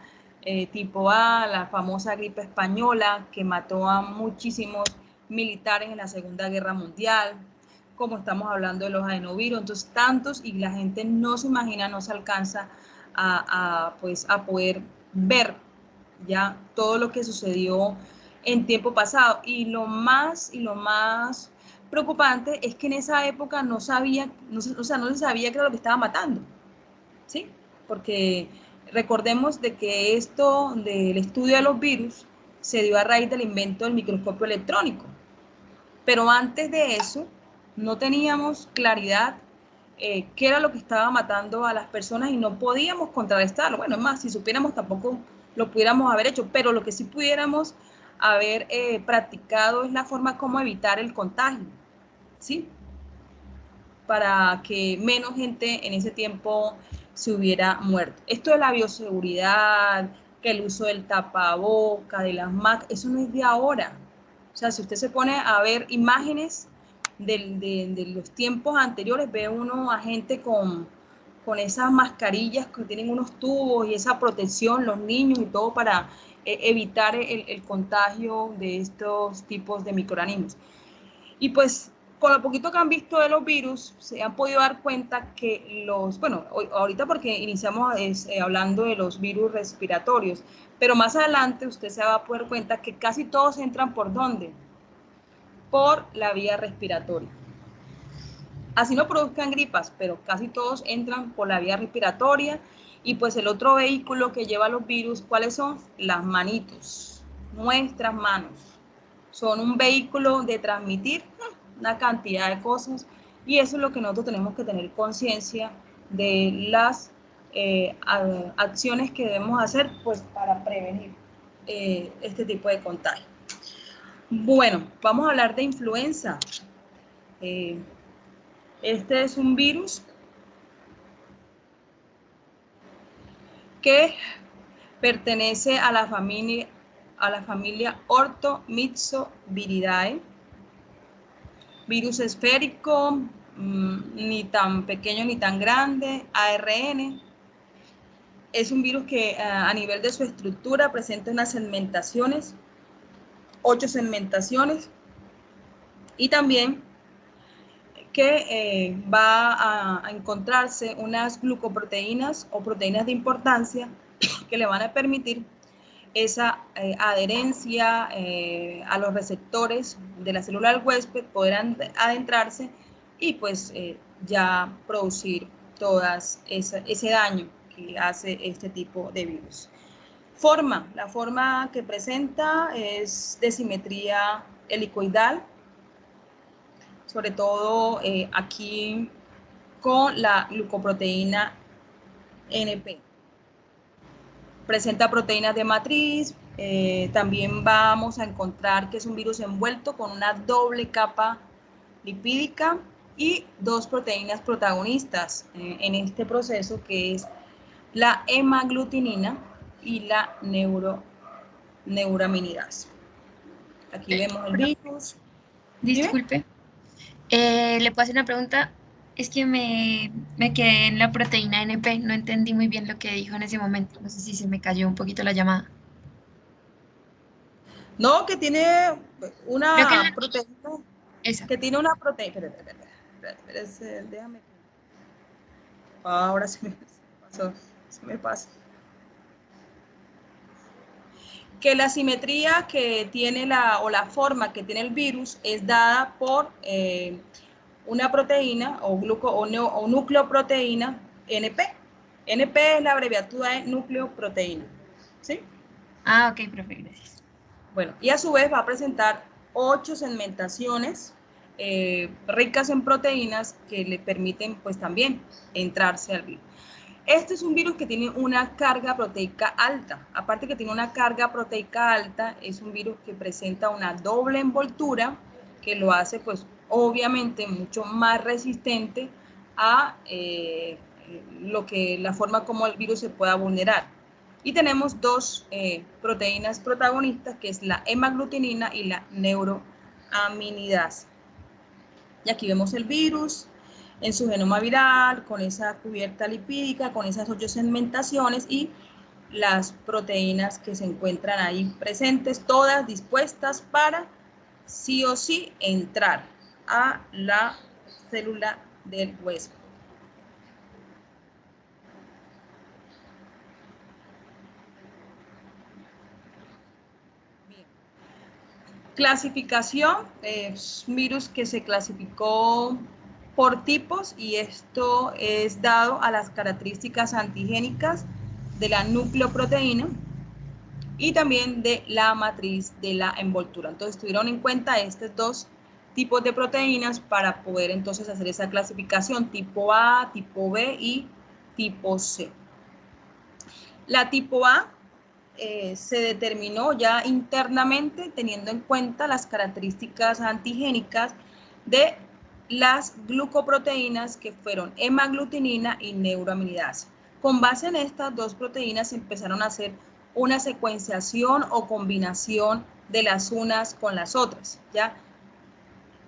tipo A, la famosa gripe española que mató a muchísimos militares en la Segunda Guerra Mundial, como estamos hablando de los adenovirus, entonces tantos, y la gente no se imagina, no se alcanza pues, a poder ver ya todo lo que sucedió en tiempo pasado. Y lo más preocupante es que en esa época no sabía, no se sabía qué era lo que estaba matando, ¿sí? Porque recordemos de que esto del estudio de los virus se dio a raíz del invento del microscopio electrónico. Pero antes de eso no teníamos claridad qué era lo que estaba matando a las personas y no podíamos contrarrestarlo. Bueno, es más, si supiéramos tampoco lo pudiéramos haber hecho, pero lo que sí pudiéramos haber practicado es la forma como evitar el contagio, ¿sí? Para que menos gente en ese tiempo se hubiera muerto. Esto de la bioseguridad, que el uso del tapaboca, de las mascaras, eso no es de ahora. O sea, si usted se pone a ver imágenes de los tiempos anteriores, ve uno a gente con esas mascarillas que tienen unos tubos y esa protección, los niños y todo para evitar el contagio de estos tipos de microorganismos. Y pues con lo poquito que han visto de los virus, se han podido dar cuenta que bueno, ahorita porque iniciamos hablando de los virus respiratorios, pero más adelante usted se va a poder dar cuenta que casi todos entran ¿por dónde? Por la vía respiratoria. Así no produzcan gripas, pero casi todos entran por la vía respiratoria. Y pues el otro vehículo que lleva los virus, ¿cuáles son? Las manitos, nuestras manos. Son un vehículo de transmitir una cantidad de cosas y eso es lo que nosotros tenemos que tener conciencia de las acciones que debemos hacer pues para prevenir este tipo de contagio. Bueno, vamos a hablar de influenza. Este es un virus que pertenece a la familia Orthomyxoviridae, virus esférico, ni tan pequeño ni tan grande, ARN. Es un virus que a nivel de su estructura presenta unas segmentaciones, 8 segmentaciones, y también que va a encontrarse unas glucoproteínas o proteínas de importancia que le van a permitir esa adherencia a los receptores de la célula del huésped, poder adentrarse y pues ya producir todas ese daño que hace este tipo de virus. La forma que presenta es de simetría helicoidal, sobre todo aquí con la glucoproteína NP. Presenta proteínas de matriz, también vamos a encontrar que es un virus envuelto con una doble capa lipídica y 2 proteínas protagonistas en este proceso, que es la hemaglutinina y la neuraminidasa. Aquí vemos el virus. Disculpe, ¿le puedo hacer una pregunta? Es que me quedé en la proteína NP, no entendí muy bien lo que dijo en ese momento. No sé si se me cayó un poquito la llamada. No, que tiene Creo que una proteína. esa. Que tiene una proteína. Espérate, déjame. Ahora se me pasa. Que la simetría que tiene o la forma que tiene el virus es dada por una proteína o nucleoproteína NP. NP es la abreviatura de nucleoproteína, ¿sí? Ah, ok, profe, gracias. Bueno, y a su vez va a presentar 8 segmentaciones ricas en proteínas que le permiten pues también entrarse al virus. Este es un virus que tiene una carga proteica alta. Aparte que tiene una carga proteica alta, es un virus que presenta una doble envoltura que lo hace, pues, obviamente mucho más resistente a la forma como el virus se pueda vulnerar. Y tenemos dos proteínas protagonistas, que es la hemaglutinina y la neuroaminidasa. Y aquí vemos el virus en su genoma viral, con esa cubierta lipídica, con esas 8 segmentaciones y las proteínas que se encuentran ahí presentes, todas dispuestas para sí o sí entrar a la célula del huésped. Bien. Clasificación, es un virus que se clasificó por tipos y esto es dado a las características antigénicas de la nucleoproteína y también de la matriz de la envoltura. Entonces tuvieron en cuenta estos dos tipos de proteínas para poder entonces hacer esa clasificación tipo A, tipo B y tipo C. La tipo A se determinó ya internamente teniendo en cuenta las características antigénicas de las glucoproteínas que fueron hemaglutinina y neuroaminidasa. Con base en estas dos proteínas se empezaron a hacer una secuenciación o combinación de las unas con las otras, ¿ya?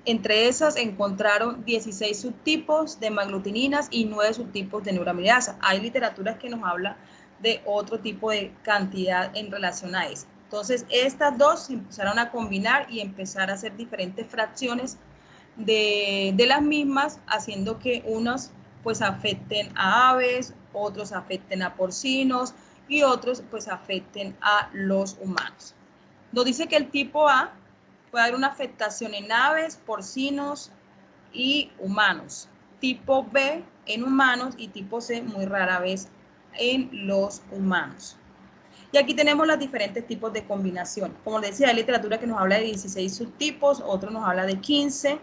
Entre esas encontraron 16 subtipos de hemaglutininas y 9 subtipos de neuroaminidasa. Hay literaturas que nos habla de otro tipo de cantidad en relación a eso. Entonces, estas dos se empezaron a combinar y empezar a hacer diferentes fracciones de las mismas, haciendo que unos pues afecten a aves, otros afecten a porcinos y otros pues afecten a los humanos. Nos dice que el tipo A puede haber una afectación en aves, porcinos y humanos. Tipo B en humanos y tipo C muy rara vez en los humanos. Y aquí tenemos los diferentes tipos de combinación. Como les decía, hay literatura que nos habla de 16 subtipos, otro nos habla de 15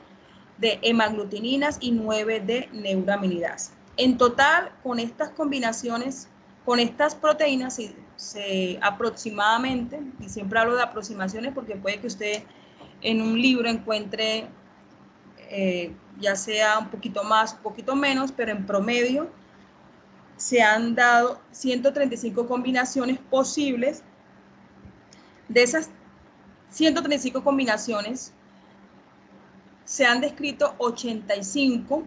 de hemaglutininas y 9 de neuroaminidasa. En total, con estas combinaciones, con estas proteínas, se aproximadamente, y siempre hablo de aproximaciones porque puede que usted en un libro encuentre ya sea un poquito más, un poquito menos, pero en promedio se han dado 135 combinaciones posibles. De esas 135 combinaciones se han descrito 85,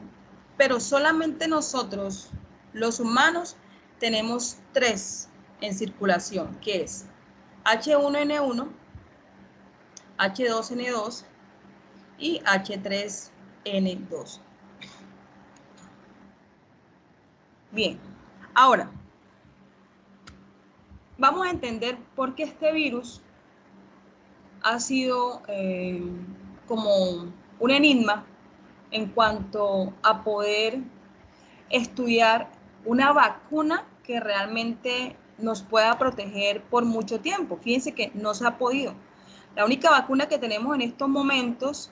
pero solamente nosotros, los humanos, tenemos 3 en circulación, que es H1N1, H2N2 y H3N2. Bien, ahora vamos a entender por qué este virus ha sido como un enigma en cuanto a poder estudiar una vacuna que realmente nos pueda proteger por mucho tiempo. Fíjense que no se ha podido. La única vacuna que tenemos en estos momentos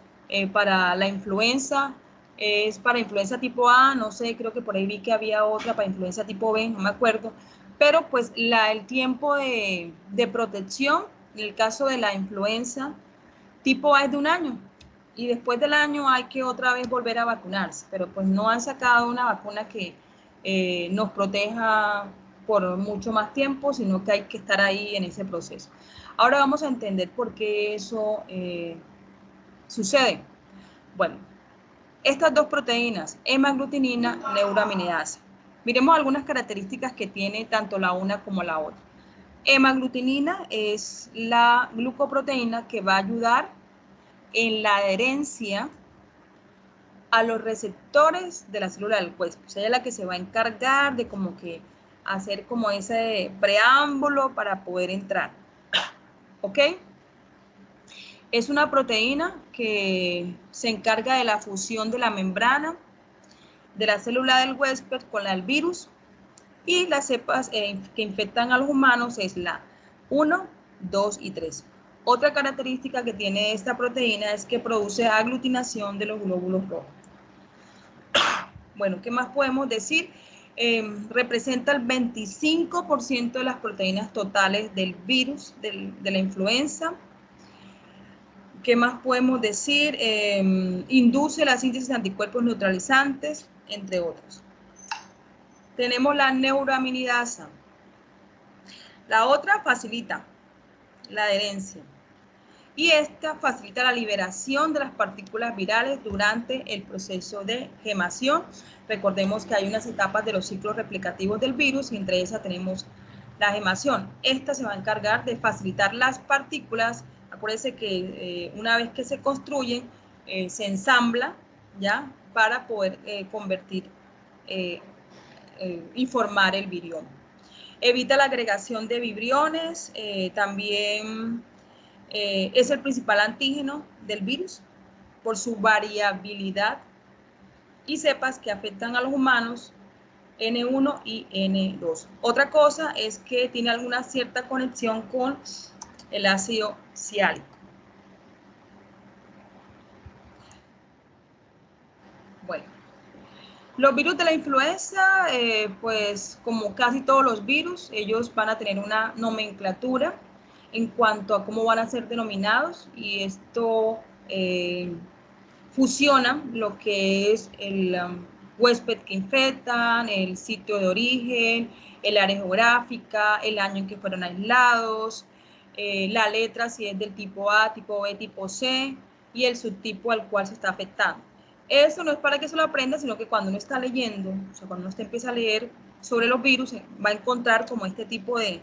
para la influenza es para influenza tipo A, no sé, creo que por ahí vi que había otra para influenza tipo B, no me acuerdo, pero pues el tiempo de protección, en el caso de la influenza tipo A es de 1 año, y después del año hay que otra vez volver a vacunarse, pero pues no han sacado una vacuna que nos proteja por mucho más tiempo, sino que hay que estar ahí en ese proceso. Ahora vamos a entender por qué eso sucede. Bueno, estas dos proteínas, hemaglutinina, neuroaminidasa. Miremos algunas características que tiene tanto la una como la otra. Hemaglutinina es la glucoproteína que va a ayudar en la adherencia a los receptores de la célula del huésped. O sea, ella es la que se va a encargar de como que hacer como ese preámbulo para poder entrar. ¿Ok? Es una proteína que se encarga de la fusión de la membrana de la célula del huésped con la del virus, y las cepas que infectan a los humanos es la 1, 2 y 3. Otra característica que tiene esta proteína es que produce aglutinación de los glóbulos rojos. Bueno, ¿qué más podemos decir? representa el 25% de las proteínas totales del virus, de la influenza. ¿Qué más podemos decir? Induce la síntesis de anticuerpos neutralizantes, entre otros. Tenemos la neuroaminidasa. La otra facilita la adherencia. Y esta facilita la liberación de las partículas virales durante el proceso de gemación. Recordemos que hay unas etapas de los ciclos replicativos del virus y entre esas tenemos la gemación. Esta se va a encargar de facilitar las partículas. Acuérdense que una vez que se construyen, se ensambla, ¿ya? Para poder convertir y formar el virión. Evita la agregación de vibriones, también es el principal antígeno del virus por su variabilidad y cepas que afectan a los humanos N1 y N2. Otra cosa es que tiene alguna cierta conexión con el ácido ciálico. Bueno, los virus de la influenza, pues como casi todos los virus, ellos van a tener una nomenclatura en cuanto a cómo van a ser denominados y esto fusiona lo que es el huésped que infectan, el sitio de origen, el área geográfica, el año en que fueron aislados, la letra si es del tipo A, tipo B, tipo C y el subtipo al cual se está afectando. Eso no es para que se lo aprenda, sino que cuando uno está leyendo, o sea, cuando uno empieza a leer sobre los virus, va a encontrar como este tipo de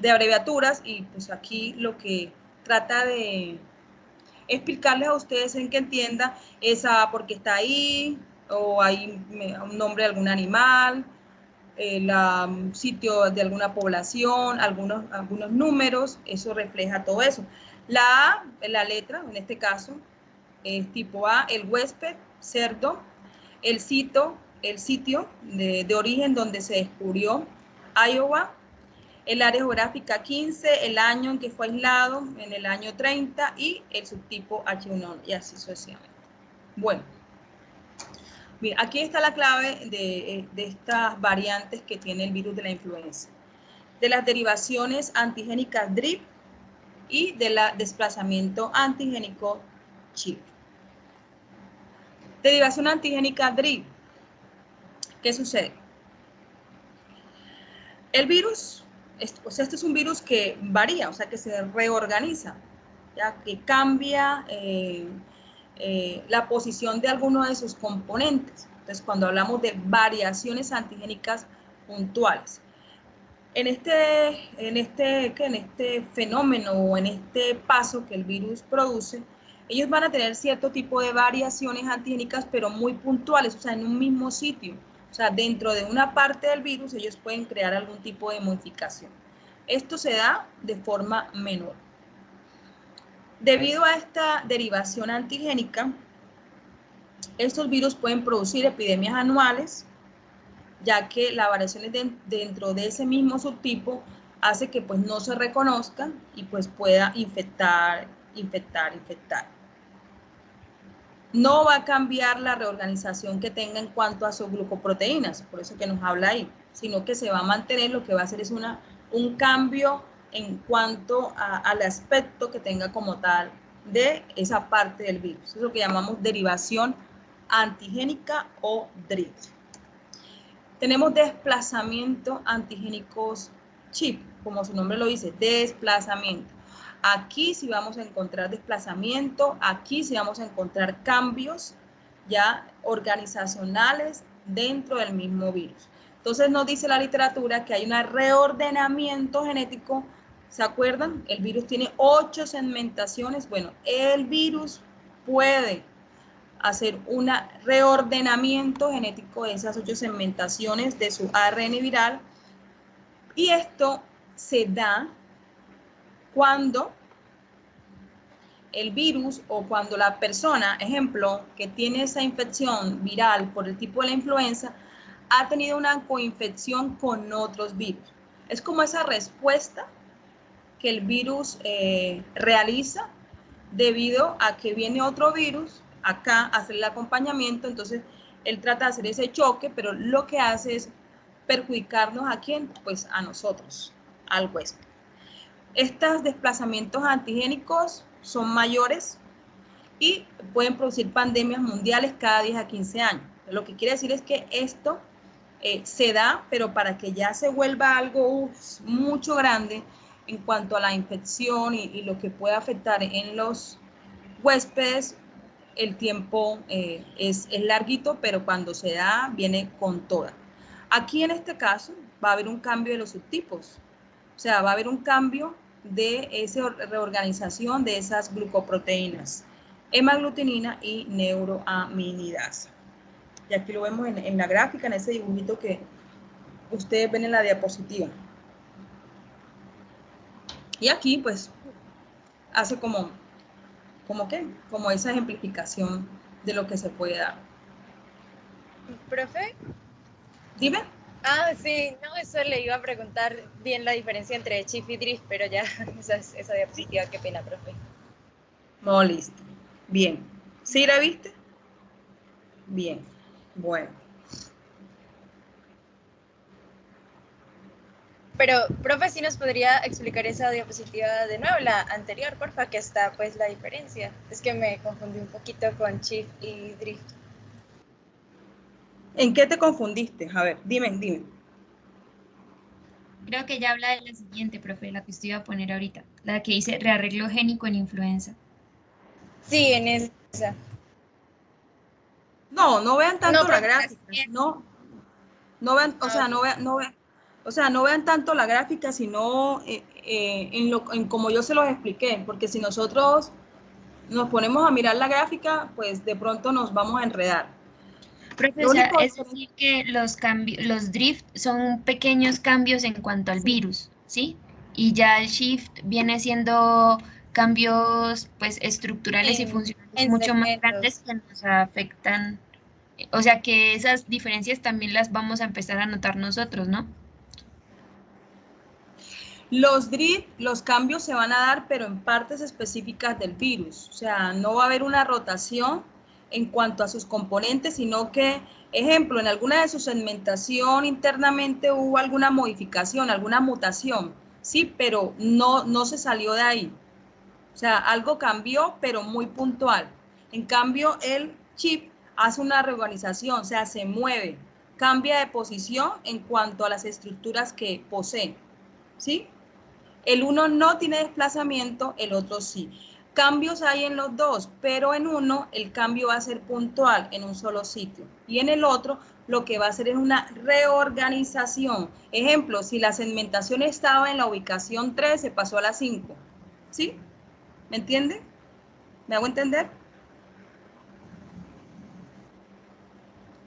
abreviaturas y pues aquí lo que trata de explicarles a ustedes en que entienda esa porque está ahí o hay un nombre de algún animal, el sitio de alguna población, algunos números, eso refleja todo eso. La A, la letra, en este caso, es tipo A, el huésped, cerdo, el sitio de origen donde se descubrió, Iowa, el área geográfica 15, el año en que fue aislado, en el año 30, y el subtipo H1 y así sucesivamente. Bueno, mira, aquí está la clave de estas variantes que tiene el virus de la influenza. De las derivaciones antigénicas DRIP y del desplazamiento antigénico CHIP. Derivación antigénica DRIP. ¿Qué sucede? El virus, o sea, este es un virus que varía, o sea, que se reorganiza, ya que cambia la posición de algunos de sus componentes. Entonces, cuando hablamos de variaciones antigénicas puntuales, en este fenómeno o en este paso que el virus produce, ellos van a tener cierto tipo de variaciones antigénicas, pero muy puntuales, o sea, en un mismo sitio. O sea, dentro de una parte del virus, ellos pueden crear algún tipo de modificación. Esto se da de forma menor. Debido a esta derivación antigénica, estos virus pueden producir epidemias anuales, ya que las variaciones dentro de ese mismo subtipo hace que pues no se reconozcan y pues pueda infectar. No va a cambiar la reorganización que tenga en cuanto a sus glucoproteínas, por eso que nos habla ahí, sino que se va a mantener, lo que va a hacer es un cambio en cuanto al aspecto que tenga como tal de esa parte del virus. Eso es lo que llamamos derivación antigénica o DRIP. Tenemos desplazamiento antigénicos CHIP, como su nombre lo dice, desplazamiento. Aquí sí vamos a encontrar desplazamiento, aquí sí vamos a encontrar cambios ya organizacionales dentro del mismo virus. Entonces nos dice la literatura que hay un reordenamiento genético. ¿Se acuerdan? El virus tiene 8 segmentaciones. Bueno, el virus puede hacer un reordenamiento genético de esas 8 segmentaciones de su ARN viral y esto se da cuando el virus o cuando la persona, ejemplo, que tiene esa infección viral por el tipo de la influenza, ha tenido una coinfección con otros virus. Es como esa respuesta que el virus realiza debido a que viene otro virus acá a hacer el acompañamiento, entonces él trata de hacer ese choque, pero lo que hace es perjudicarnos ¿a quién? Pues a nosotros, al huésped. Estos desplazamientos antigénicos son mayores y pueden producir pandemias mundiales cada 10 a 15 años. Lo que quiere decir es que esto se da, pero para que ya se vuelva algo mucho grande en cuanto a la infección y lo que puede afectar en los huéspedes, el tiempo es larguito, pero cuando se da, viene con toda. Aquí en este caso va a haber un cambio de los subtipos, o sea, va a haber un cambio de esa reorganización de esas glucoproteínas, hemaglutinina y neuroaminidasa. Y aquí lo vemos en la gráfica, en ese dibujito que ustedes ven en la diapositiva. Y aquí, pues, hace como esa ejemplificación de lo que se puede dar. ¿Profe? Dime. Ah, sí, no, eso le iba a preguntar bien la diferencia entre Chief y Drift, pero ya, esa diapositiva, qué pena, profe. No, listo. Bien. ¿Sí la viste? Bien. Bueno. Pero, profe, ¿sí nos podría explicar esa diapositiva de nuevo, la anterior, porfa, que está pues la diferencia? Es que me confundí un poquito con Chief y Drift. ¿En qué te confundiste? A ver, dime. Creo que ya habla de la siguiente, profe, la que usted iba a poner ahorita, la que dice rearreglo génico en influenza. Sí, en esa. No vean tanto No, la profe, gráfica, no vean, o sea, no vean tanto la gráfica, sino en como yo se los expliqué, porque si nosotros nos ponemos a mirar la gráfica, pues de pronto nos vamos a enredar. Profe, Lo o sea, único es decir que los cambios, los drift son pequeños cambios en cuanto al sí, virus, ¿sí? Y ya el shift viene siendo cambios, pues, estructurales y funcionales en mucho más grandes segmentos. que nos afectan. O sea, que esas diferencias también las vamos a empezar a notar nosotros, ¿no? los drift, los cambios se van a dar, pero en partes específicas del virus. O sea, no va a haber una rotación en cuanto a sus componentes, sino que, ejemplo, en alguna de su segmentación internamente hubo alguna modificación, alguna mutación, sí, pero no se salió de ahí. O sea, algo cambió, pero muy puntual. En cambio, el chip hace una reorganización, o sea, se mueve, cambia de posición en cuanto a las estructuras que posee, ¿sí? El uno no tiene desplazamiento, el otro sí. Cambios hay en los dos, pero en uno el cambio va a ser puntual en un solo sitio y en el otro lo que va a hacer es una reorganización. Ejemplo, si la segmentación estaba en la ubicación 3, se pasó a la 5, ¿sí? ¿Me entienden? ¿Me hago entender?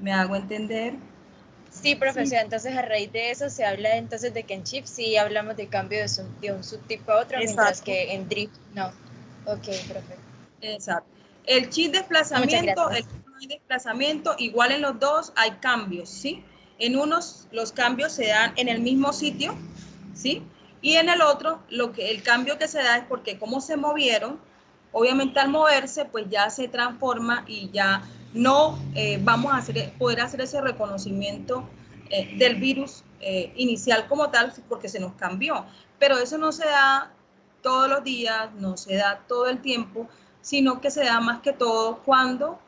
¿Me hago entender? Sí, Sí. profesor, entonces a raíz de eso se habla entonces de que en Chief sí hablamos de cambio de un subtipo a otro, mientras Exacto, que en Drift no. Ok, profe. exacto. El chip Muchas desplazamiento, el gracias. no hay desplazamiento, igual en los dos hay cambios, ¿sí? En unos los cambios se dan en el mismo sitio, ¿sí? Y en el otro, el cambio que se da es porque como se movieron, obviamente al moverse, pues ya se transforma y ya no vamos a poder hacer ese reconocimiento del virus inicial como tal, porque se nos cambió. Pero eso no se da todos los días, no se da todo el tiempo, sino que se da más que todo cuando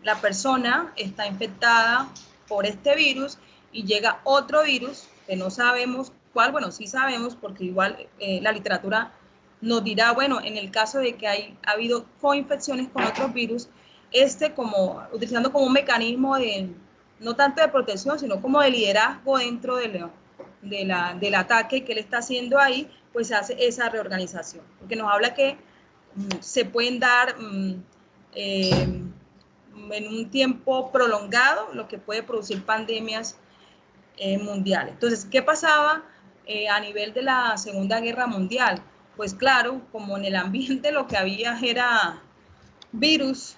la persona está infectada por este virus y llega otro virus que no sabemos cuál, bueno, sí sabemos porque igual la literatura nos dirá, bueno, en el caso de que ha habido coinfecciones con otros virus, utilizando como un mecanismo no tanto de protección, sino como de liderazgo dentro del ataque que él está haciendo ahí, pues hace esa reorganización. Porque nos habla que se pueden dar en un tiempo prolongado, lo que puede producir pandemias mundiales. Entonces, ¿qué pasaba a nivel de la Segunda Guerra Mundial? Pues claro, como en el ambiente lo que había era virus,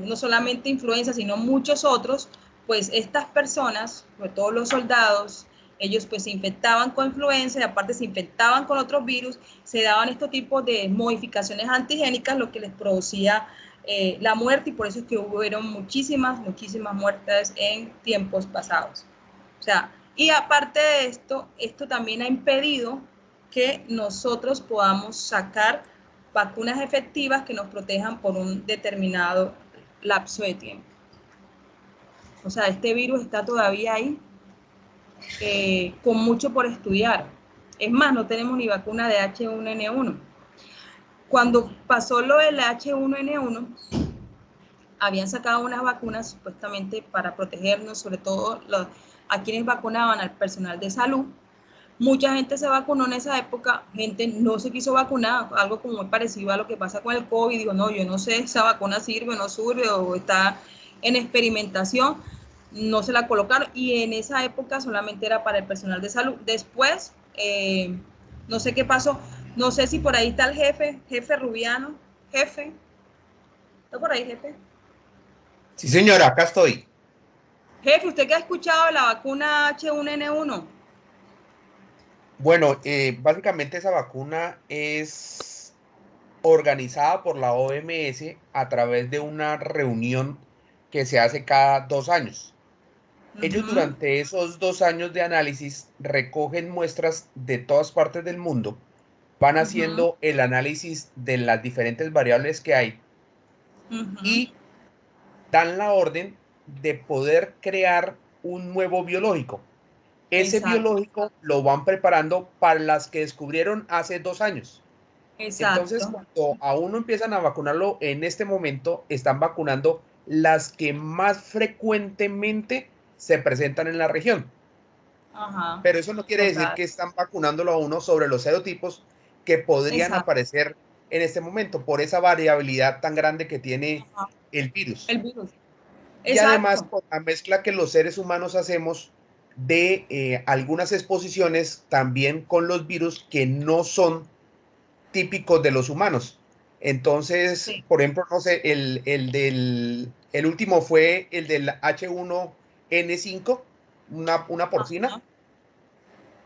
no solamente influenza, sino muchos otros, pues estas personas, sobre todo los soldados, ellos pues se infectaban con influenza y aparte se infectaban con otros virus, se daban estos tipos de modificaciones antigénicas, lo que les producía la muerte, y por eso es que hubieron muchísimas muertes en tiempos pasados. O sea, y aparte de esto, esto también ha impedido que nosotros podamos sacar vacunas efectivas que nos protejan por un determinado lapso de tiempo. O sea, este virus está todavía ahí, con mucho por estudiar. Es más, no tenemos ni vacuna de H1N1. Cuando pasó lo del H1N1, habían sacado unas vacunas supuestamente para protegernos, sobre todo a quienes vacunaban al personal de salud. Mucha gente se vacunó en esa época, gente no se quiso vacunar, algo como muy parecido a lo que pasa con el COVID. Digo, no, yo no sé, esa vacuna sirve, no sirve, o está en experimentación, no se la colocaron, y en esa época solamente era para el personal de salud. Después, no sé qué pasó, no sé si por ahí está el jefe Rubiano, jefe, ¿está por ahí, jefe? Sí, señora, acá estoy. Jefe, ¿usted qué ha escuchado de la vacuna H1N1? Bueno, básicamente esa vacuna es organizada por la OMS a través de una reunión que se hace cada 2 años. Ellos durante esos 2 años de análisis recogen muestras de todas partes del mundo, van haciendo el análisis de las diferentes variables que hay y dan la orden de poder crear un nuevo biológico. Ese Exacto. biológico lo van preparando para las que descubrieron hace 2 años. Entonces, Exacto. cuando a uno empiezan a vacunarlo en este momento, están vacunando las que más frecuentemente se presentan en la región. Ajá. Pero eso no quiere decir Total. que están vacunándolo a uno sobre los serotipos que podrían Exacto. aparecer en este momento por esa variabilidad tan grande que tiene Ajá. el virus. El virus. Y además, Exacto. por la mezcla que los seres humanos hacemos de algunas exposiciones también con los virus que no son típicos de los humanos. Entonces, Sí. por ejemplo, no sé, el último fue el del H1N5, una porcina, Ajá.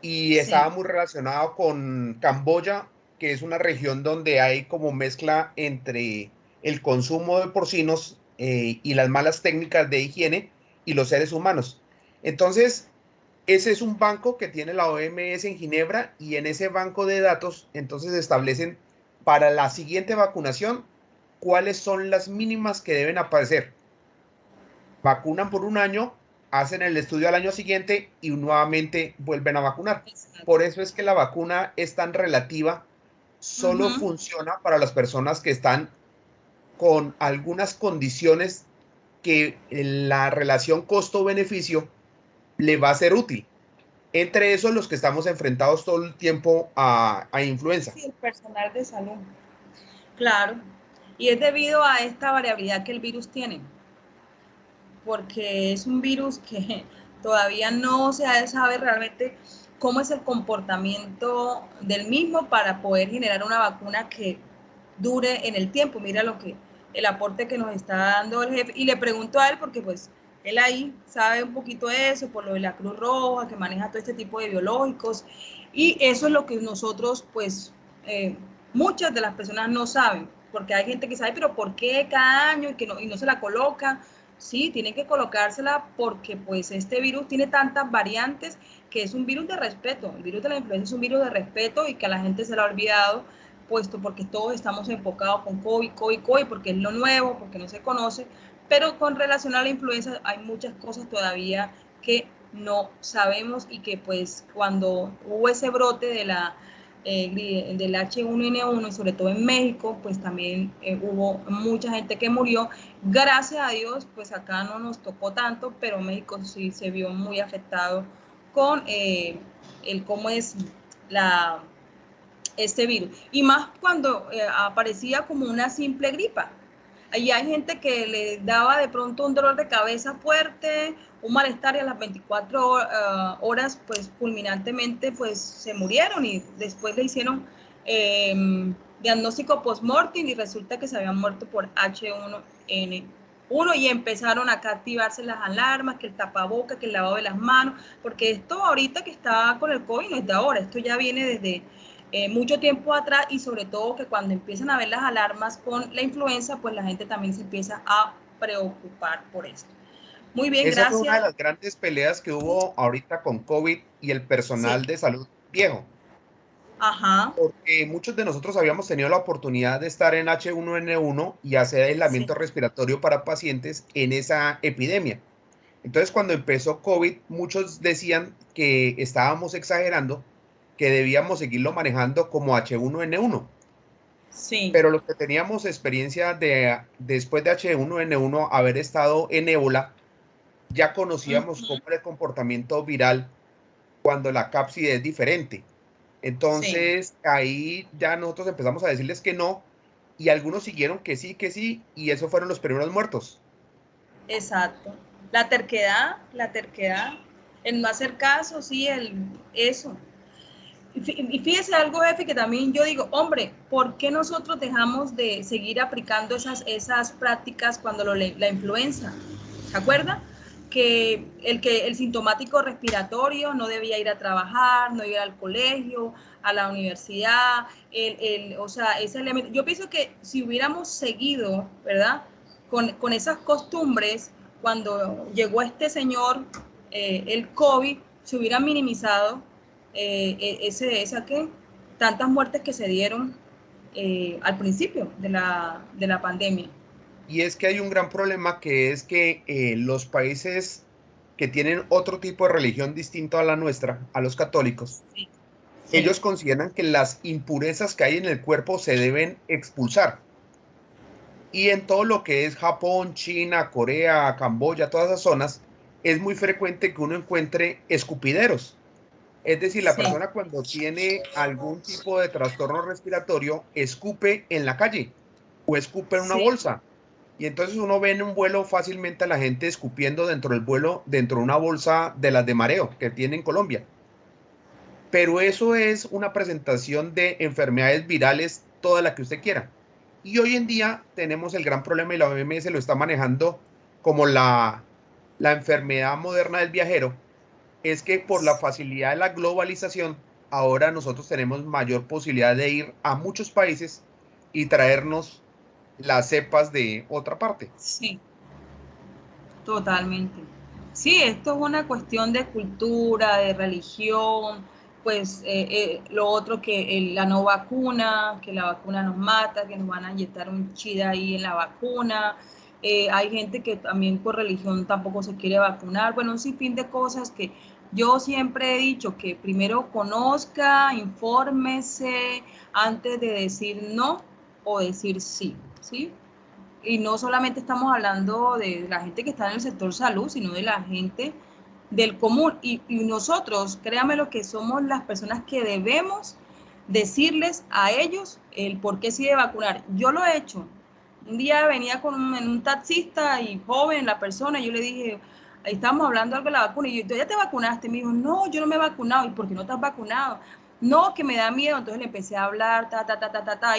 y estaba Sí. muy relacionado con Camboya, que es una región donde hay como mezcla entre el consumo de porcinos y las malas técnicas de higiene y los seres humanos. Entonces, ese es un banco que tiene la OMS en Ginebra, y en ese banco de datos entonces establecen para la siguiente vacunación cuáles son las mínimas que deben aparecer. Vacunan por un año, hacen el estudio al año siguiente y nuevamente vuelven a vacunar. Exacto. Por eso es que la vacuna es tan relativa, solo funciona para las personas que están con algunas condiciones que la relación costo-beneficio le va a ser útil. Entre esos, los que estamos enfrentados todo el tiempo a influenza. Sí, el personal de salud. Claro. Y es debido a esta variabilidad que el virus tiene, porque es un virus que todavía no se sabe realmente cómo es el comportamiento del mismo para poder generar una vacuna que dure en el tiempo. Mira lo que el aporte que nos está dando el jefe, y le pregunto a él porque pues él ahí sabe un poquito de eso, por lo de la Cruz Roja, que maneja todo este tipo de biológicos, y eso es lo que nosotros pues muchas de las personas no saben, porque hay gente que sabe, pero ¿por qué cada año y no se la coloca? Sí, tienen que colocársela porque pues este virus tiene tantas variantes que es un virus de respeto. El virus de la influenza es un virus de respeto y que a la gente se le ha olvidado, puesto porque todos estamos enfocados con COVID, porque es lo nuevo, porque no se conoce, pero con relación a la influenza hay muchas cosas todavía que no sabemos, y que pues cuando hubo ese brote del H1N1, y sobre todo en México, pues también hubo mucha gente que murió. Gracias a Dios, pues acá no nos tocó tanto, pero México sí se vio muy afectado con cómo es este virus. Y más cuando aparecía como una simple gripa. Allí hay gente que le daba de pronto un dolor de cabeza fuerte, un malestar, y a las 24 horas, pues fulminantemente, pues se murieron, y después le hicieron diagnóstico post-mortem y resulta que se habían muerto por H1N1, y empezaron acá a activarse las alarmas, que el tapaboca, que el lavado de las manos, porque esto ahorita que está con el COVID no es de ahora, esto ya viene mucho tiempo atrás, y sobre todo que cuando empiezan a ver las alarmas con la influenza, pues la gente también se empieza a preocupar por esto. Muy bien, Esa fue una de gracias. las grandes peleas que hubo ahorita con COVID y el Sí, personal de salud viejo, ajá, porque muchos de nosotros habíamos tenido la oportunidad de estar en H1N1 y hacer sí, aislamiento respiratorio para pacientes en esa epidemia. Entonces, cuando empezó COVID, muchos decían que estábamos exagerando, que debíamos seguirlo manejando como H1N1. sí. Pero los que teníamos experiencia después de H1N1 haber estado en ébola, ya conocíamos Ujú, cómo era el comportamiento viral cuando la cápside es diferente. sí, Entonces, ahí ya nosotros empezamos a decirles que no, y algunos siguieron que sí, y esos fueron los primeros muertos. exacto. La terquedad, el no hacer caso, sí, eso. Y fíjese algo, jefe, que también yo digo, hombre, ¿por qué nosotros dejamos de seguir aplicando esas prácticas cuando la influenza? ¿Se acuerda? Que el sintomático respiratorio no debía ir a trabajar, no ir al colegio, a la universidad, o sea, ese elemento. Yo pienso que si hubiéramos seguido, ¿verdad? Con esas costumbres, cuando llegó este señor, el COVID, se hubieran minimizado ¿qué? Tantas muertes que se dieron al principio de la pandemia. Y es que hay un gran problema que es que los países que tienen otro tipo de religión distinto a la nuestra, a los católicos, Sí, sí, ellos consideran que las impurezas que hay en el cuerpo se deben expulsar. Y en todo lo que es Japón, China, Corea, Camboya, todas esas zonas, es muy frecuente que uno encuentre escupideros. Es decir, la sí, persona cuando tiene algún tipo de trastorno respiratorio, escupe en la calle o escupe en una sí, bolsa. Y entonces uno ve en un vuelo fácilmente a la gente escupiendo dentro del vuelo, dentro de una bolsa de las de mareo que tiene en Colombia. Pero eso es una presentación de enfermedades virales, toda la que usted quiera. Y hoy en día tenemos el gran problema, y la OMS lo está manejando como la enfermedad moderna del viajero, es que por la facilidad de la globalización, ahora nosotros tenemos mayor posibilidad de ir a muchos países y traernos las cepas de otra parte. sí, totalmente. Sí, esto es una cuestión de cultura, de religión, pues lo otro que la no vacuna, que la vacuna nos mata, que nos van a inyectar un chip ahí en la vacuna. Hay gente que también por religión tampoco se quiere vacunar. Bueno, un sinfín de cosas que yo siempre he dicho que primero conozca, infórmese antes de decir no o decir sí, ¿sí? Y no solamente estamos hablando de la gente que está en el sector salud, sino de la gente del común. Y nosotros, créanme lo que somos las personas que debemos decirles a ellos el por qué sí de vacunar. Yo lo he hecho. Un día venía en un taxista y joven la persona, y yo le dije, ahí estábamos hablando algo de la vacuna, y yo, ¿ya te vacunaste? Me dijo, no, yo no me he vacunado. ¿Y por qué no te has vacunado? No, que me da miedo. Entonces le empecé a hablar,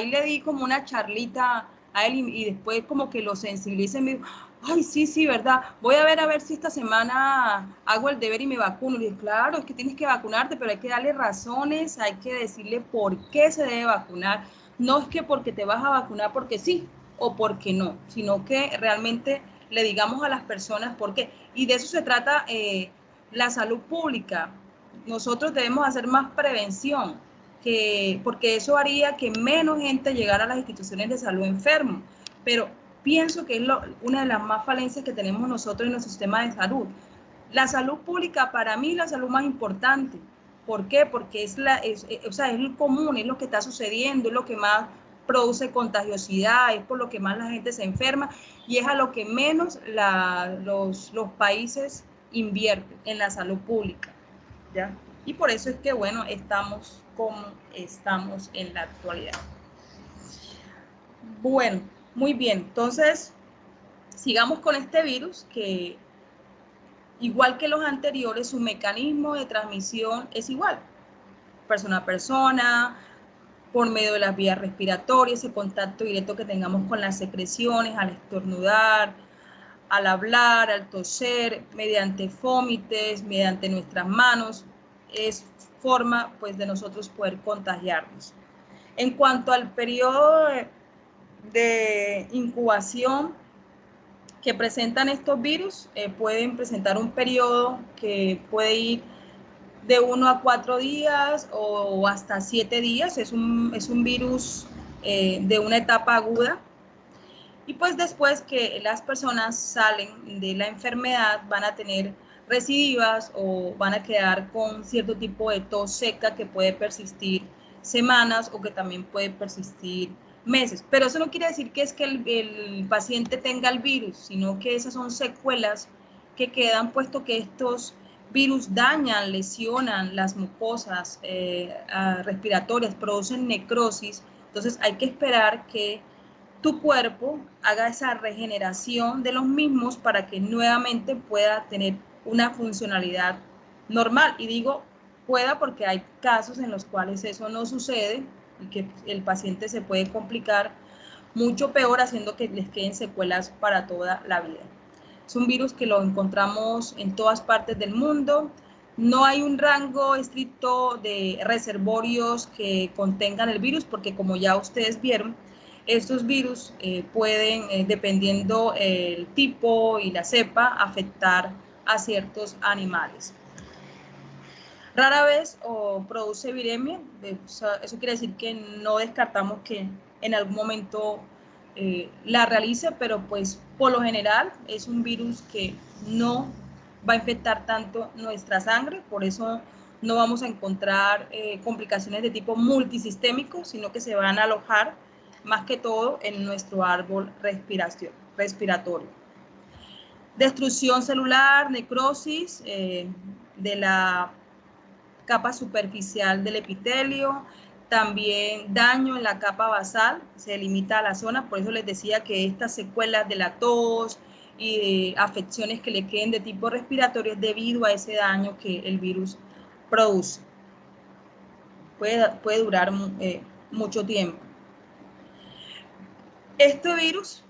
y le di como una charlita a él, y después como que lo sensibilicé, me dijo, ay, sí, sí, verdad, voy a ver si esta semana hago el deber y me vacuno. Le dije, claro, es que tienes que vacunarte, pero hay que darle razones, hay que decirle por qué se debe vacunar. No es que porque te vas a vacunar porque sí o porque no, sino que realmente le digamos a las personas por qué. Y de eso se trata la salud pública. Nosotros debemos hacer más prevención, porque eso haría que menos gente llegara a las instituciones de salud enfermo. Pero pienso que es una de las más falencias que tenemos nosotros en nuestro sistema de salud. La salud pública, para mí, la salud más importante. ¿Por qué? Porque es el común, es lo que está sucediendo, es lo que más produce contagiosidad, es por lo que más la gente se enferma, y es a lo que menos los países invierten en la salud pública, ¿ya? Y por eso es que, bueno, estamos como estamos en la actualidad. Bueno, muy bien. Entonces, sigamos con este virus que, igual que los anteriores, su mecanismo de transmisión es igual. Persona a persona, por medio de las vías respiratorias, ese contacto directo que tengamos con las secreciones, al estornudar, al hablar, al toser, mediante fómites, mediante nuestras manos, es forma pues de nosotros poder contagiarnos. En cuanto al periodo de incubación que presentan estos virus, pueden presentar un periodo que puede ir de 1 a 4 días o hasta 7 días. Es un virus de una etapa aguda. Y pues después que las personas salen de la enfermedad van a tener recidivas o van a quedar con cierto tipo de tos seca que puede persistir semanas o que también puede persistir meses. Pero eso no quiere decir que es que el paciente tenga el virus, sino que esas son secuelas que quedan, puesto que estos virus dañan, lesionan las mucosas respiratorias, producen necrosis. Entonces hay que esperar que tu cuerpo haga esa regeneración de los mismos para que nuevamente pueda tener una funcionalidad normal. Y digo pueda porque hay casos en los cuales eso no sucede y que el paciente se puede complicar mucho peor, haciendo que les queden secuelas para toda la vida. Es un virus que lo encontramos en todas partes del mundo. No hay un rango estricto de reservorios que contengan el virus, porque como ya ustedes vieron, estos virus pueden, dependiendo el tipo y la cepa, afectar a ciertos animales. Rara vez produce viremia, eso quiere decir que no descartamos que en algún momento la realice, pero pues por lo general es un virus que no va a infectar tanto nuestra sangre, por eso no vamos a encontrar complicaciones de tipo multisistémico, sino que se van a alojar más que todo en nuestro árbol respiratorio. Destrucción celular, necrosis de la capa superficial del epitelio, también daño en la capa basal, se limita a la zona, por eso les decía que estas secuelas de la tos y afecciones que le queden de tipo respiratorio es debido a ese daño que el virus produce. Puede durar mucho tiempo. Este virus,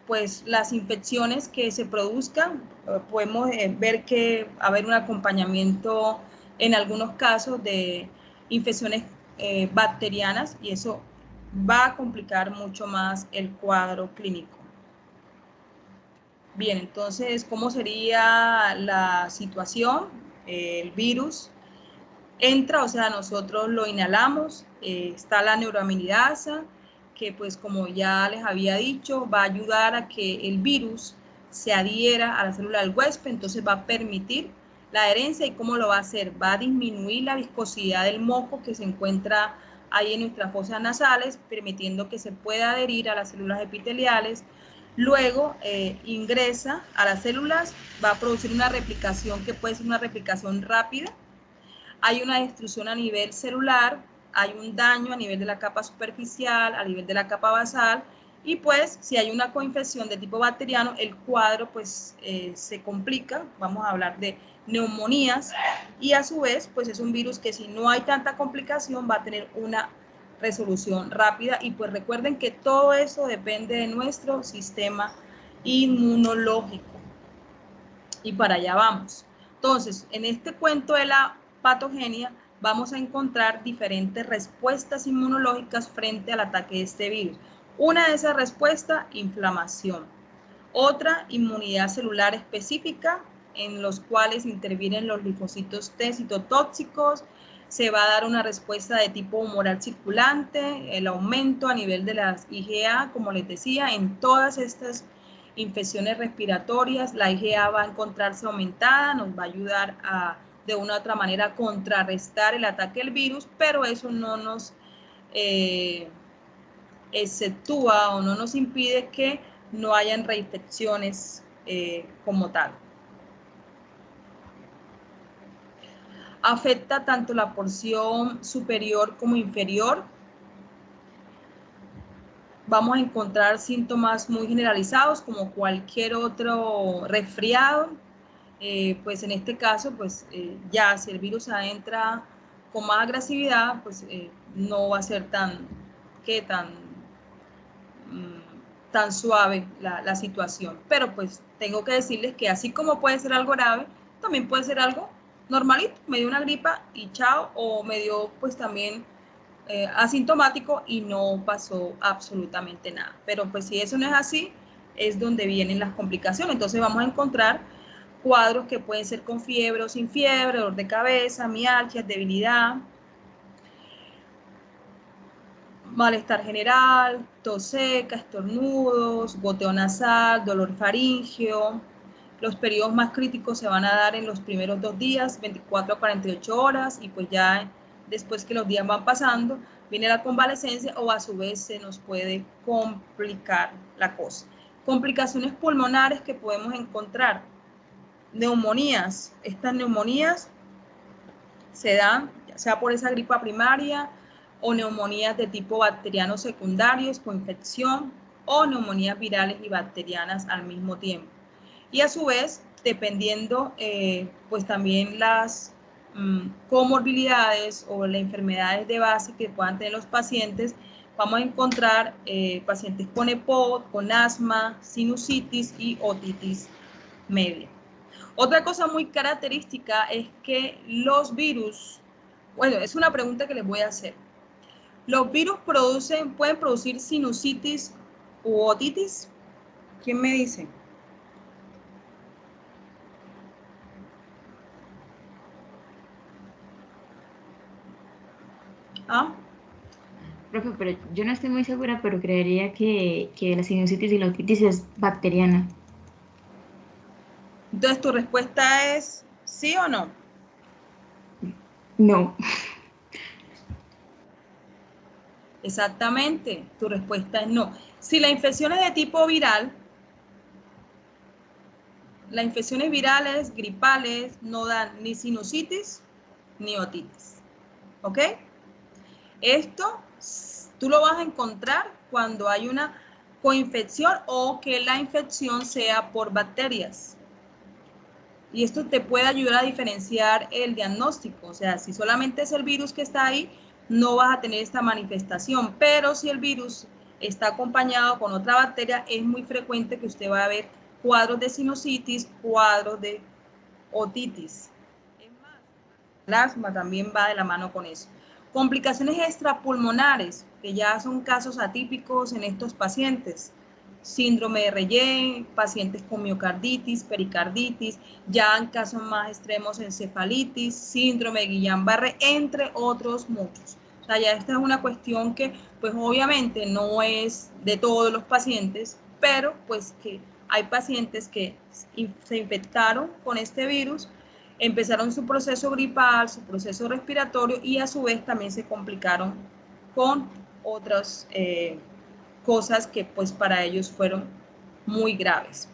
pues las infecciones que se produzcan, podemos ver que va a haber un acompañamiento en algunos casos de infecciones bacterianas, y eso va a complicar mucho más el cuadro clínico. Bien, entonces, ¿cómo sería la situación? El virus entra, o sea, nosotros lo inhalamos, está la neuraminidasa, que pues como ya les había dicho, va a ayudar a que el virus se adhiera a la célula del huésped, entonces va a permitir la adherencia. ¿Y cómo lo va a hacer? Va a disminuir la viscosidad del moco que se encuentra ahí en nuestras fosas nasales, permitiendo que se pueda adherir a las células epiteliales. Luego ingresa a las células, va a producir una replicación que puede ser una replicación rápida. Hay una destrucción a nivel celular, hay un daño a nivel de la capa superficial, a nivel de la capa basal, y pues si hay una coinfección de tipo bacteriano, el cuadro pues se complica. Vamos a hablar de neumonías, y a su vez pues es un virus que si no hay tanta complicación va a tener una resolución rápida. Y pues recuerden que todo eso depende de nuestro sistema inmunológico, y para allá vamos. Entonces, en este cuento de la patogenia vamos a encontrar diferentes respuestas inmunológicas frente al ataque de este virus. Una de esas respuestas, inflamación. Otra, inmunidad celular específica, en los cuales intervienen los linfocitos T citotóxicos. Se va a dar una respuesta de tipo humoral circulante, el aumento a nivel de las IgA, como les decía, en todas estas infecciones respiratorias, la IgA va a encontrarse aumentada, nos va a ayudar a, de una u otra manera, contrarrestar el ataque del virus, pero eso no nos exceptúa o no nos impide que no hayan reinfecciones como tal. Afecta tanto la porción superior como inferior. Vamos a encontrar síntomas muy generalizados como cualquier otro resfriado. Pues en este caso, pues ya si el virus adentra con más agresividad, pues no va a ser tan suave la situación. Pero pues tengo que decirles que así como puede ser algo grave, también puede ser algo normalito, me dio una gripa y chao, o me dio pues también asintomático y no pasó absolutamente nada. Pero pues si eso no es así, es donde vienen las complicaciones. Entonces vamos a encontrar cuadros que pueden ser con fiebre o sin fiebre, dolor de cabeza, mialgias, debilidad, malestar general, tos seca, estornudos, goteo nasal, dolor faríngeo. Los periodos más críticos se van a dar en los primeros 2 días, 24 a 48 horas, y pues ya después que los días van pasando, viene la convalecencia o a su vez se nos puede complicar la cosa. Complicaciones pulmonares que podemos encontrar. Neumonías. Estas neumonías se dan ya sea por esa gripa primaria o neumonías de tipo bacteriano secundarios con infección o neumonías virales y bacterianas al mismo tiempo. Y a su vez, dependiendo pues también las comorbilidades o las enfermedades de base que puedan tener los pacientes, vamos a encontrar pacientes con EPOC, con asma, sinusitis y otitis media. Otra cosa muy característica es que los virus, bueno, es una pregunta que les voy a hacer. ¿Los virus pueden producir sinusitis u otitis? ¿Quién me dice? ¿Ah? Profe, pero yo no estoy muy segura, pero creería que la sinusitis y la otitis es bacteriana. Entonces, ¿tu respuesta es sí o no? No. Exactamente, tu respuesta es no. Si la infección es de tipo viral, las infecciones virales, gripales, no dan ni sinusitis ni otitis. ¿Ok? Esto tú lo vas a encontrar cuando hay una coinfección o que la infección sea por bacterias. Y esto te puede ayudar a diferenciar el diagnóstico. O sea, si solamente es el virus que está ahí, no vas a tener esta manifestación. Pero si el virus está acompañado con otra bacteria, es muy frecuente que usted va a ver cuadros de sinusitis, cuadros de otitis. Es más, el asma también va de la mano con eso. Complicaciones extrapulmonares, que ya son casos atípicos en estos pacientes. Síndrome de Reye, pacientes con miocarditis, pericarditis, ya en casos más extremos encefalitis, síndrome de Guillain-Barré, entre otros muchos. O sea, ya esta es una cuestión que, pues obviamente no es de todos los pacientes, pero pues que hay pacientes que se infectaron con este virus, empezaron su proceso gripal, su proceso respiratorio y a su vez también se complicaron con otras cosas que pues para ellos fueron muy graves.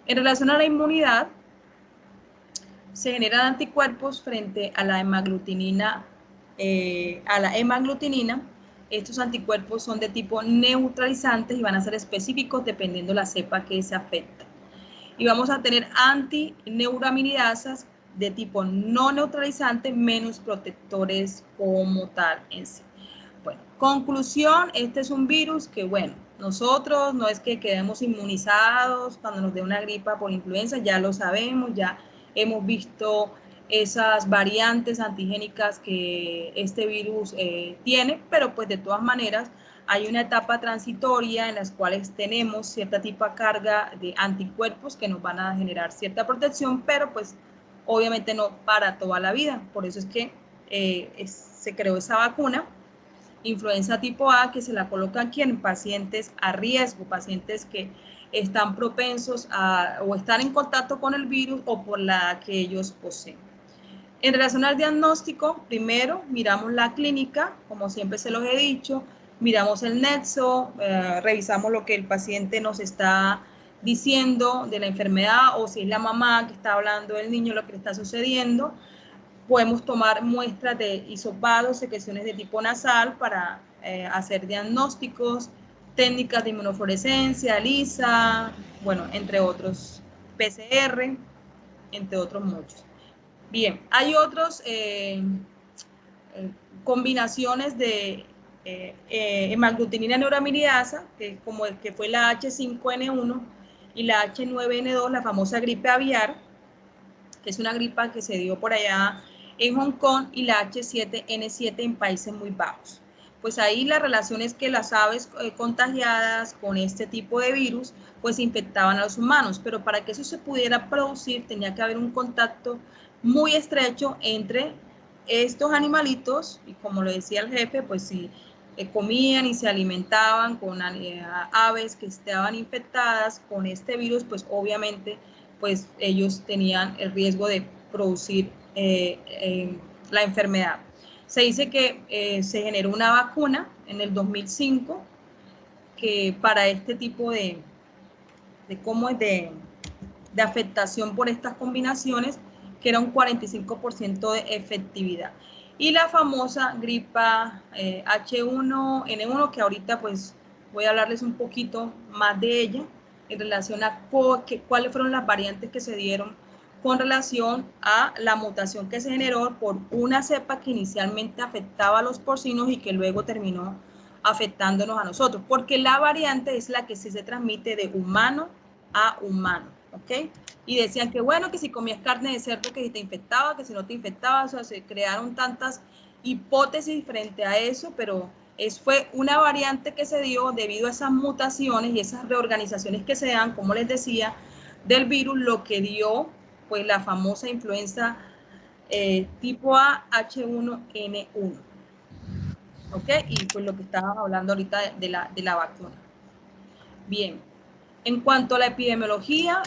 En relación a la inmunidad, se generan anticuerpos frente a la hemaglutinina. Estos anticuerpos son de tipo neutralizantes y van a ser específicos dependiendo la cepa que se afecta. Y vamos a tener antineuroaminidasas de tipo no neutralizante menos protectores como tal en sí. Bueno, conclusión, este es un virus que, bueno, nosotros no es que quedemos inmunizados cuando nos dé una gripa por influenza, ya lo sabemos, ya hemos visto esas variantes antigénicas que este virus tiene, pero pues de todas maneras hay una etapa transitoria en las cuales tenemos cierta tipo de carga de anticuerpos que nos van a generar cierta protección, pero pues obviamente no para toda la vida. Por eso es que se creó esa vacuna, influenza tipo A, que se la coloca aquí en pacientes a riesgo, pacientes que están propensos o están en contacto con el virus o por la que ellos poseen. En relación al diagnóstico, primero miramos la clínica, como siempre se los he dicho, miramos el nexo, revisamos lo que el paciente nos está diciendo de la enfermedad o si es la mamá que está hablando del niño lo que le está sucediendo. Podemos tomar muestras de hisopado, secreciones de tipo nasal para hacer diagnósticos, técnicas de inmunofluorescencia, ELISA, bueno, entre otros, PCR, entre otros muchos. Bien, hay otros combinaciones de hemaglutinina neuraminidasa, que como el que fue la H5N1 y la H9N2, la famosa gripe aviar, que es una gripa que se dio por allá en Hong Kong, y la H7N7 en Países Muy Bajos. Pues ahí la relación es que las aves contagiadas con este tipo de virus pues infectaban a los humanos, pero para que eso se pudiera producir tenía que haber un contacto muy estrecho entre estos animalitos, y como lo decía el jefe, pues si comían y se alimentaban con aves que estaban infectadas con este virus, pues obviamente pues ellos tenían el riesgo de producir la enfermedad. Se dice que se generó una vacuna en el 2005 que para este tipo de afectación por estas combinaciones, que era un 45% de efectividad. Y la famosa gripa H1N1, que ahorita pues voy a hablarles un poquito más de ella en relación a cuáles fueron las variantes que se dieron con relación a la mutación que se generó por una cepa que inicialmente afectaba a los porcinos y que luego terminó afectándonos a nosotros, porque la variante es la que sí se transmite de humano a humano, ¿ok? Y decían que bueno, que si comías carne de cerdo que si te infectaba, que si no te infectaba, o sea, se crearon tantas hipótesis frente a eso, pero fue una variante que se dio debido a esas mutaciones y esas reorganizaciones que se dan, como les decía, del virus, lo que dio pues la famosa influenza tipo A H1N1, ¿ok? Y pues lo que estábamos hablando ahorita de la vacuna. Bien, en cuanto a la epidemiología,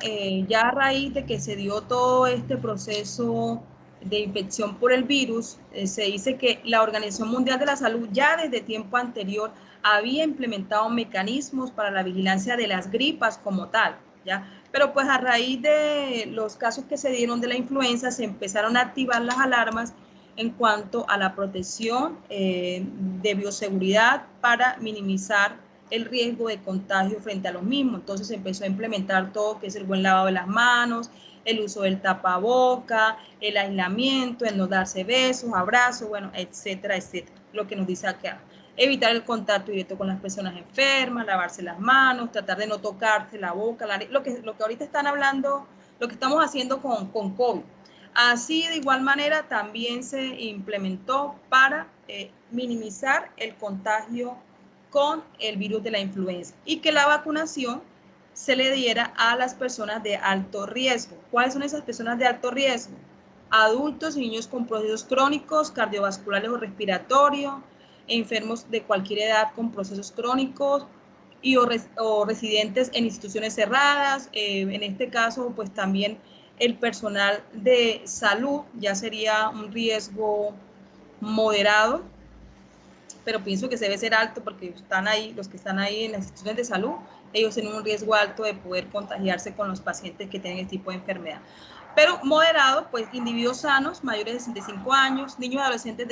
ya a raíz de que se dio todo este proceso de infección por el virus, se dice que la Organización Mundial de la Salud ya desde tiempo anterior había implementado mecanismos para la vigilancia de las gripas como tal, ¿ya? Pero pues a raíz de los casos que se dieron de la influenza, se empezaron a activar las alarmas en cuanto a la protección de bioseguridad para minimizar el riesgo de contagio frente a los mismos. Entonces se empezó a implementar todo, que es el buen lavado de las manos, el uso del tapaboca, el aislamiento, el no darse besos, abrazos, bueno, etcétera, etcétera. Lo que nos dice acá. Evitar el contacto directo con las personas enfermas, lavarse las manos, tratar de no tocarse la boca, lo que ahorita están hablando, lo que estamos haciendo con COVID. Así, de igual manera, también se implementó para minimizar el contagio con el virus de la influenza, y que la vacunación se le diera a las personas de alto riesgo. ¿Cuáles son esas personas de alto riesgo? Adultos y niños con procesos crónicos, cardiovasculares o respiratorios, enfermos de cualquier edad con procesos crónicos o residentes en instituciones cerradas. En este caso, pues también el personal de salud ya sería un riesgo moderado, pero pienso que debe ser alto porque están ahí, los que están ahí en las instituciones de salud, ellos tienen un riesgo alto de poder contagiarse con los pacientes que tienen este tipo de enfermedad. Pero moderado, pues individuos sanos, mayores de 65 años, niños y adolescentes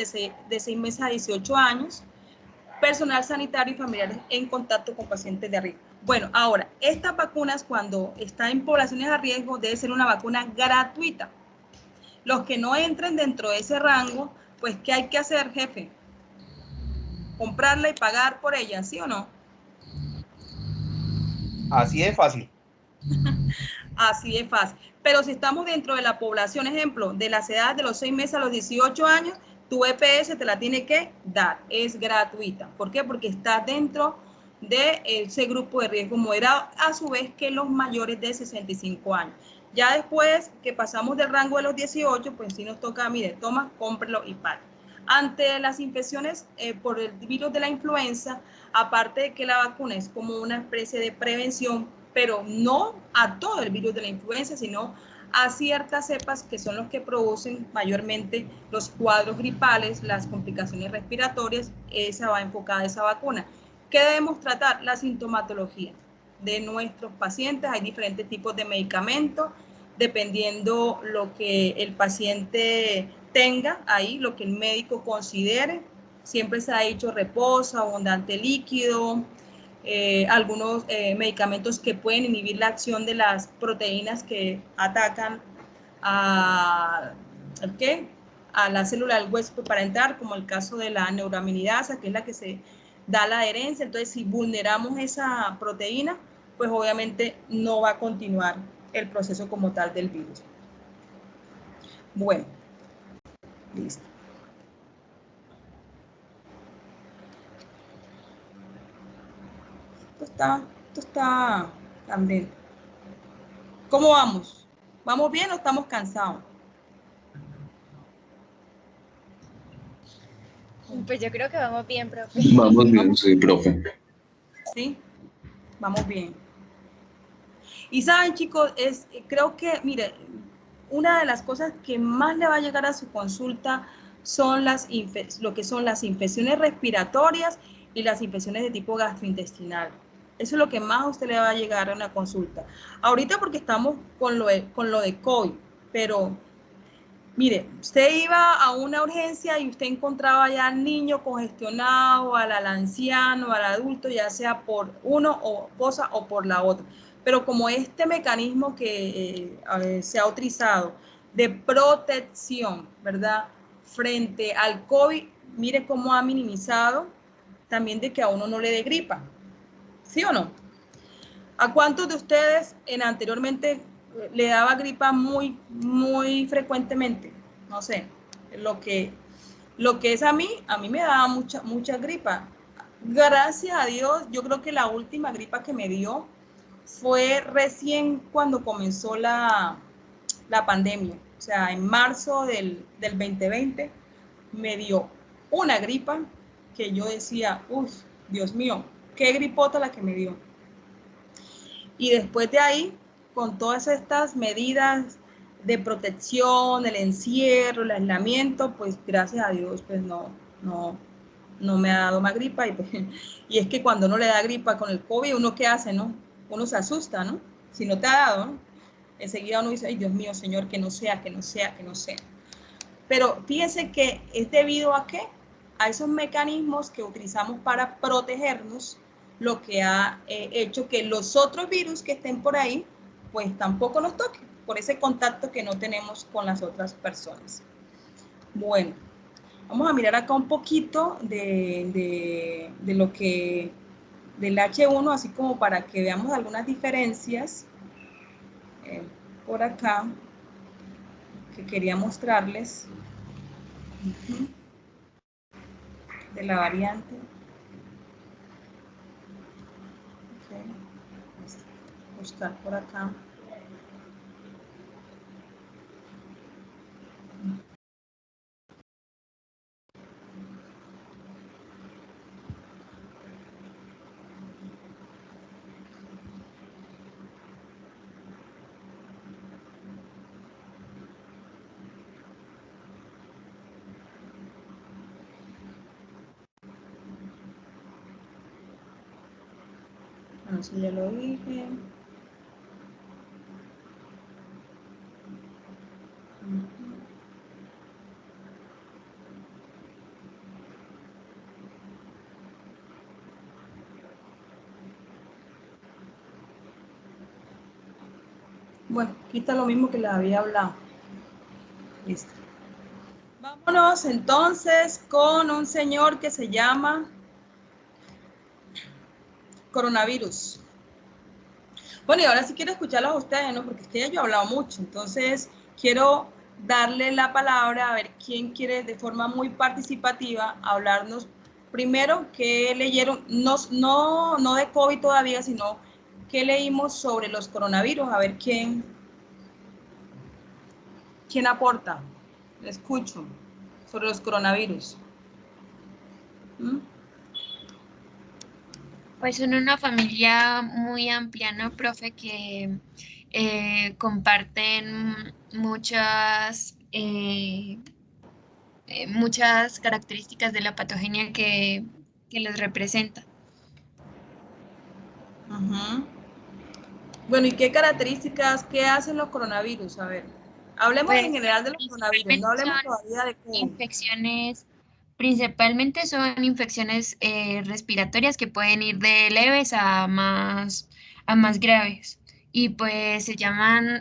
de 6 meses a 18 años, personal sanitario y familiares en contacto con pacientes de riesgo. Bueno, ahora, estas vacunas cuando están en poblaciones a riesgo debe ser una vacuna gratuita. Los que no entren dentro de ese rango, pues ¿qué hay que hacer, jefe? Comprarla y pagar por ella, ¿sí o no? Así de fácil. Así de fácil. Pero si estamos dentro de la población, ejemplo, de las edades de los 6 meses a los 18 años, tu EPS te la tiene que dar, es gratuita. ¿Por qué? Porque está dentro de ese grupo de riesgo moderado, a su vez que los mayores de 65 años. Ya después que pasamos del rango de los 18, pues sí nos toca, mire, toma, cómprelo y pague. Ante las infecciones por el virus de la influenza, aparte de que la vacuna es como una especie de prevención, pero no a todo el virus de la influenza, sino a ciertas cepas que son los que producen mayormente los cuadros gripales, las complicaciones respiratorias. Esa va enfocada esa vacuna. ¿Qué debemos tratar? La sintomatología de nuestros pacientes. Hay diferentes tipos de medicamentos, dependiendo lo que el paciente tenga ahí, lo que el médico considere. Siempre se ha dicho reposo, abundante líquido, algunos medicamentos que pueden inhibir la acción de las proteínas que atacan a la célula del huésped para entrar, como el caso de la neuraminidasa, que es la que se da la adherencia. Entonces, si vulneramos esa proteína, pues obviamente no va a continuar el proceso como tal del virus. Bueno, listo. Esto está también. ¿Cómo vamos? ¿Vamos bien o estamos cansados? Pues yo creo que vamos bien, profe. Vamos bien, sí, profe. Sí, vamos bien. Y saben, chicos, creo que, mire, una de las cosas que más le va a llegar a su consulta son lo que son las infecciones respiratorias y las infecciones de tipo gastrointestinal. Eso es lo que más a usted le va a llegar a una consulta. Ahorita porque estamos con lo de COVID, pero mire, usted iba a una urgencia y usted encontraba ya al niño congestionado, al anciano, al adulto, ya sea por uno o cosa o por la otra. Pero como este mecanismo que se ha utilizado de protección, ¿verdad? Frente al COVID, mire cómo ha minimizado también de que a uno no le dé gripa. ¿Sí o no? ¿A cuántos de ustedes anteriormente le daba gripa muy frecuentemente? No sé, lo que es a mí me daba mucha gripa. Gracias a Dios, yo creo que la última gripa que me dio fue recién cuando comenzó la pandemia. O sea, en marzo del 2020 me dio una gripa que yo decía, uff, Dios mío, qué gripota la que me dio. Y después de ahí, con todas estas medidas de protección, el encierro, el aislamiento, pues gracias a Dios, pues no me ha dado más gripa. Y es que cuando uno le da gripa con el COVID, ¿uno qué hace, no? Uno se asusta, ¿no? Si no te ha dado, ¿no? Enseguida uno dice, ay Dios mío, Señor, que no sea, que no sea, que no sea. Pero fíjense que es debido a qué? A esos mecanismos que utilizamos para protegernos, lo que ha hecho que los otros virus que estén por ahí, pues tampoco nos toquen, por ese contacto que no tenemos con las otras personas. Bueno, vamos a mirar acá un poquito de lo que, del H1, así como para que veamos algunas diferencias por acá que quería mostrarles. De la variante. Okay. Buscar por acá. No sé, ya lo dije. Bueno, aquí está lo mismo que les había hablado. Listo. Vámonos entonces con un señor que se llama coronavirus. Bueno, y ahora sí quiero escucharlos a ustedes, ¿no? Porque es que ya yo he hablado mucho, entonces quiero darle la palabra a ver quién quiere de forma muy participativa hablarnos primero qué leyeron, no de COVID todavía, sino qué leímos sobre los coronavirus, a ver quién aporta. Le escucho sobre los coronavirus. ¿Mm? Pues son una familia muy amplia, ¿no, profe? Que comparten muchas características de la patogenia que les representa. Uh-huh. Bueno, ¿y qué características, qué hacen los coronavirus? A ver, hablemos en Pues general de los coronavirus, no principalmente hablemos son todavía de COVID. principalmente son infecciones respiratorias que pueden ir de leves a más graves. Y pues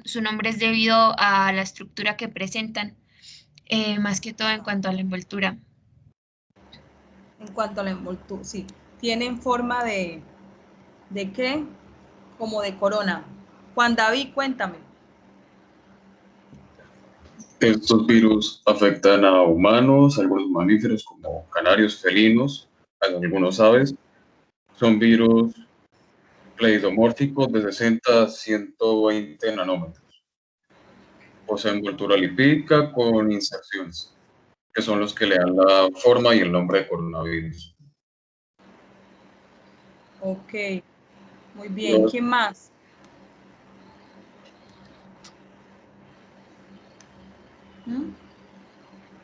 su nombre es debido a la estructura que presentan, más que todo en cuanto a la envoltura. En cuanto a la envoltura, sí, tienen forma ¿de qué? Como de corona. Juan David, cuéntame. Estos virus afectan a humanos, algunos mamíferos como canarios, felinos, algunos aves. Son virus cleidomórficos de 60 a 120 nanómetros. Poseen envoltura lipídica con inserciones, que son los que le dan la forma y el nombre de coronavirus. Ok, muy bien. ¿Quién más?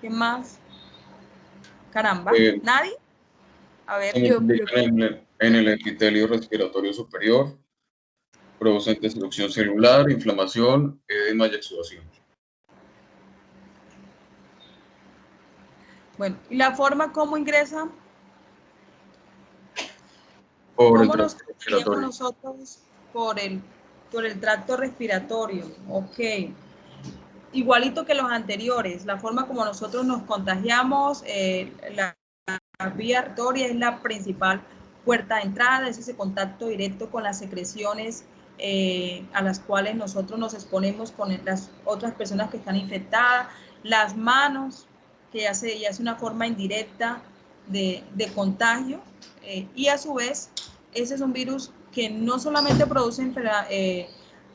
¿Quién más? Caramba, ¿nadie? A ver, En el epitelio respiratorio superior, producen destrucción celular, inflamación, edema y exudación. Bueno, ¿y la forma cómo ingresa? Por el ¿Cómo nos tracto contagiamos respiratorio. nosotros por el tracto respiratorio? Ok. Igualito que los anteriores, la forma como nosotros nos contagiamos, la vía respiratoria es la principal puerta de entrada, es ese contacto directo con las secreciones a las cuales nosotros nos exponemos con las otras personas que están infectadas, las manos, que ya es una forma indirecta de contagio, y a su vez, ese es un virus que no solamente produce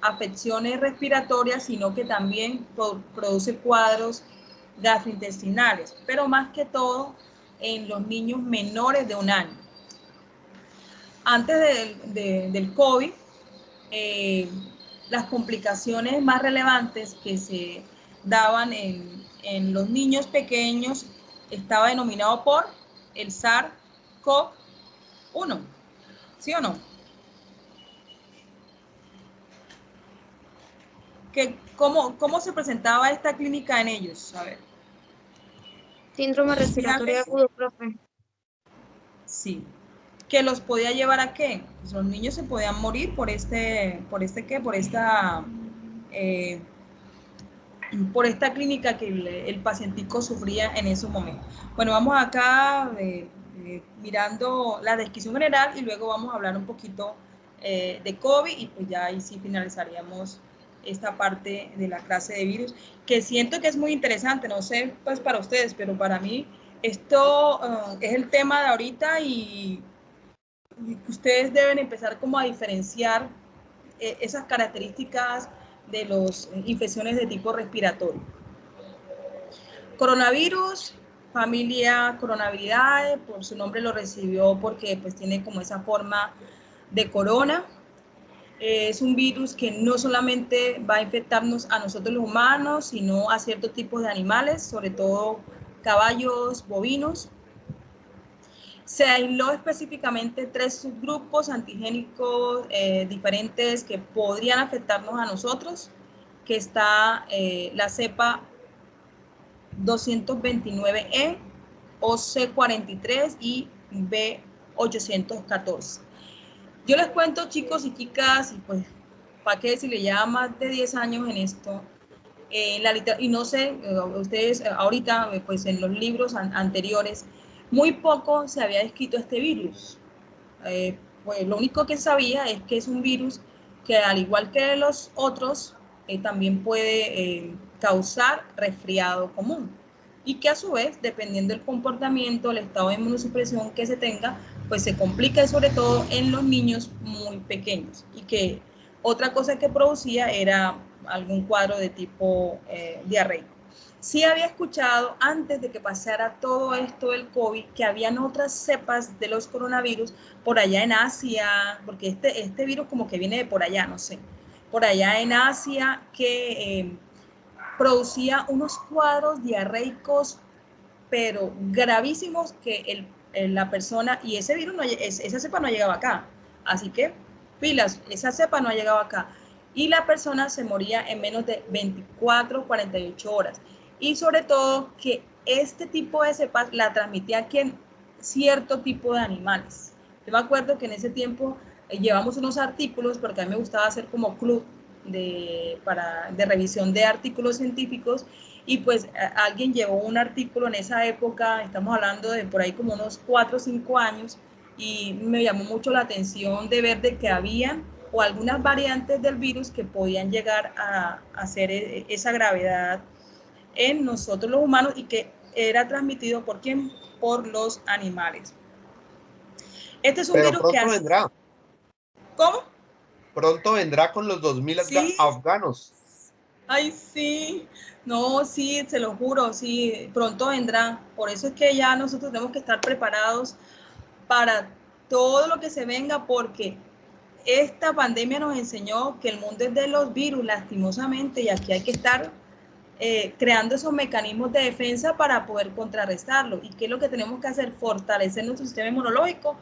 afecciones respiratorias, sino que también produce cuadros gastrointestinales, pero más que todo en los niños menores de 1 año. Antes del COVID, las complicaciones más relevantes que se daban en los niños pequeños estaba denominado por el SARS-CoV-1, ¿sí o no? ¿Cómo se presentaba esta clínica en ellos? A ver. Síndrome respiratorio agudo, profe. Sí. ¿Que los podía llevar a qué? Pues los niños se podían morir por esta clínica que el pacientico sufría en ese momento. Bueno, vamos acá mirando la descripción general y luego vamos a hablar un poquito de COVID y pues ya ahí sí finalizaríamos esta parte de la clase de virus, que siento que es muy interesante, no sé pues para ustedes, pero para mí esto es el tema de ahorita y ustedes deben empezar como a diferenciar esas características de las infecciones de tipo respiratorio. Coronavirus, familia Coronaviridae, por su nombre lo recibió porque pues tiene como esa forma de corona. Es un virus que no solamente va a infectarnos a nosotros los humanos, sino a ciertos tipos de animales, sobre todo caballos, bovinos. Se aisló específicamente 3 subgrupos antigénicos diferentes que podrían afectarnos a nosotros, que está la cepa 229E, OC43 y B814. Yo les cuento, chicos y chicas, y pues, ¿para qué si le lleva más de 10 años en esto? Y no sé, ustedes ahorita, pues en los libros anteriores, muy poco se había descrito este virus. Pues lo único que sabía es que es un virus que al igual que los otros, también puede causar resfriado común y que a su vez, dependiendo del comportamiento, el estado de inmunosupresión que se tenga, pues se complica sobre todo en los niños muy pequeños y que otra cosa que producía era algún cuadro de tipo diarreico. Sí había escuchado antes de que pasara todo esto del COVID que habían otras cepas de los coronavirus por allá en Asia, porque este virus como que viene de por allá, no sé, por allá en Asia que producía unos cuadros diarreicos, pero gravísimos que la persona, y ese virus, esa cepa no llegaba acá, así que pilas, esa cepa no ha llegado acá, y la persona se moría en menos de 24, 48 horas, y sobre todo que este tipo de cepas la transmitía aquí en cierto tipo de animales. Yo me acuerdo que en ese tiempo llevamos unos artículos, porque a mí me gustaba hacer como club de revisión de artículos científicos, y pues alguien llevó un artículo en esa época, estamos hablando de por ahí como unos 4 o 5 años, y me llamó mucho la atención de ver de que había o algunas variantes del virus que podían llegar a hacer esa gravedad en nosotros los humanos y que era transmitido ¿por quién? Por los animales. Este es un Pero virus que pronto hace... vendrá. ¿Cómo? Pronto vendrá con los 2000 Sí. afganos. Ay, sí. No, sí, se lo juro, sí, pronto vendrá. Por eso es que ya nosotros tenemos que estar preparados para todo lo que se venga, porque esta pandemia nos enseñó que el mundo es de los virus, lastimosamente, y aquí hay que estar creando esos mecanismos de defensa para poder contrarrestarlo. ¿Y qué es lo que tenemos que hacer? Fortalecer nuestro sistema inmunológico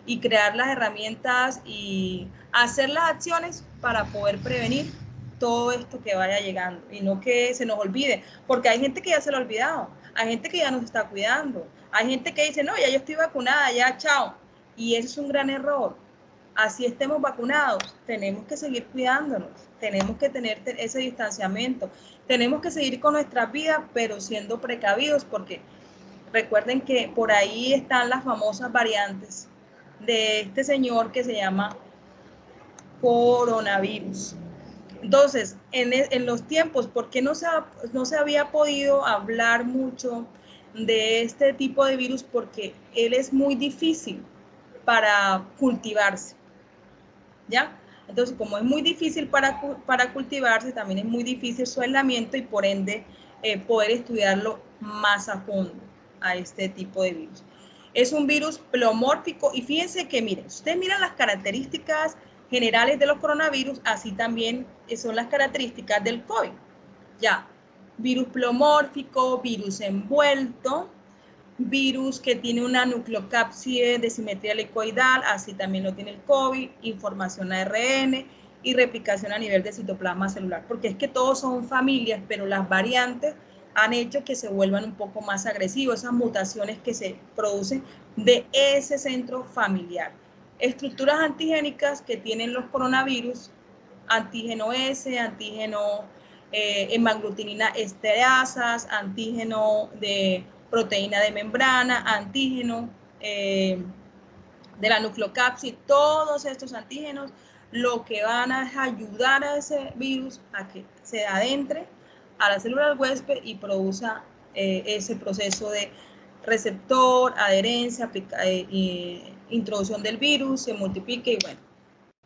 y crear las herramientas y hacer las acciones para poder prevenir todo esto que vaya llegando y no que se nos olvide, porque hay gente que ya se lo ha olvidado, hay gente que ya no se está cuidando, hay gente que dice, no, ya yo estoy vacunada, ya, chao, y eso es un gran error. Así estemos vacunados, tenemos que seguir cuidándonos, tenemos que tener ese distanciamiento, tenemos que seguir con nuestras vidas, pero siendo precavidos, porque recuerden que por ahí están las famosas variantes de este señor que se llama coronavirus. Entonces, en los tiempos, ¿por qué no se había podido hablar mucho de este tipo de virus? Porque él es muy difícil para cultivarse, ¿ya? Entonces, como es muy difícil para cultivarse, también es muy difícil su aislamiento y por ende poder estudiarlo más a fondo a este tipo de virus. Es un virus pleomórfico y fíjense que, miren, ustedes miran las características generales de los coronavirus, así también son las características del COVID. Ya, virus pleomórfico, virus envuelto, virus que tiene una nucleocápside de simetría helicoidal, así también lo tiene el COVID, información ARN y replicación a nivel de citoplasma celular, porque es que todos son familias, pero las variantes han hecho que se vuelvan un poco más agresivos, esas mutaciones que se producen de ese centro familiar. Estructuras antigénicas que tienen los coronavirus, antígeno S, antígeno hemaglutinina estereasas, antígeno de proteína de membrana, antígeno de la nucleocápside, todos estos antígenos lo que van a ayudar a ese virus a que se adentre a la célula del huésped y produzca ese proceso de receptor, adherencia, introducción del virus, se multiplique y bueno,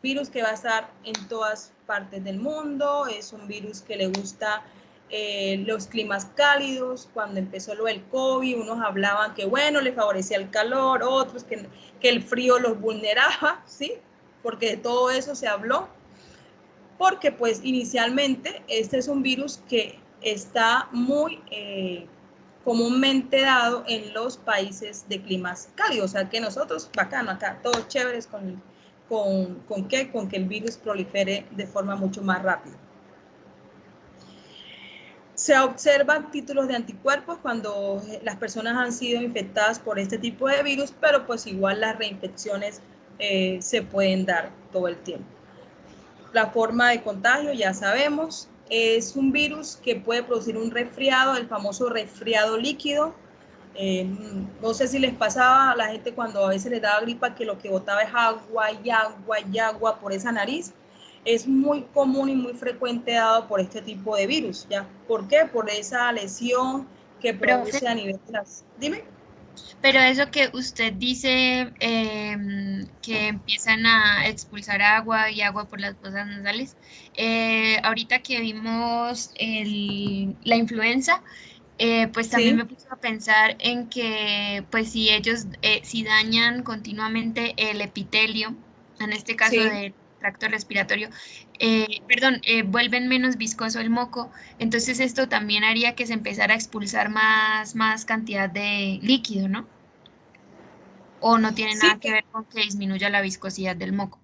virus que va a estar en todas partes del mundo, es un virus que le gusta los climas cálidos. Cuando empezó lo del COVID, unos hablaban que bueno, le favorecía el calor, otros que el frío los vulneraba, ¿sí? Porque de todo eso se habló, porque pues inicialmente este es un virus que está muy comúnmente dado en los países de climas cálidos, o sea que nosotros, bacano acá, todos chéveres con que el virus prolifere de forma mucho más rápida. Se observan títulos de anticuerpos cuando las personas han sido infectadas por este tipo de virus, pero pues igual las reinfecciones se pueden dar todo el tiempo. La forma de contagio ya sabemos, es un virus que puede producir un resfriado, el famoso resfriado líquido. No sé si les pasaba a la gente cuando a veces les daba gripa que lo que botaba es agua y agua y agua por esa nariz. Es muy común y muy frecuente dado por este tipo de virus, ¿ya? ¿Por qué? Por esa lesión que produce Profe, a nivel de las... Dime. pero eso que usted dice, que empiezan a expulsar agua y agua por las fosas nasales, ahorita que vimos la influenza, pues también Sí, me puse a pensar en que, pues si ellos, si dañan continuamente el epitelio, en este caso sí. del tracto respiratorio, perdón, vuelven menos viscoso el moco, entonces esto también haría que se empezara a expulsar más cantidad de líquido, ¿no? O no tiene Sí, nada que ver con que disminuya la viscosidad del moco.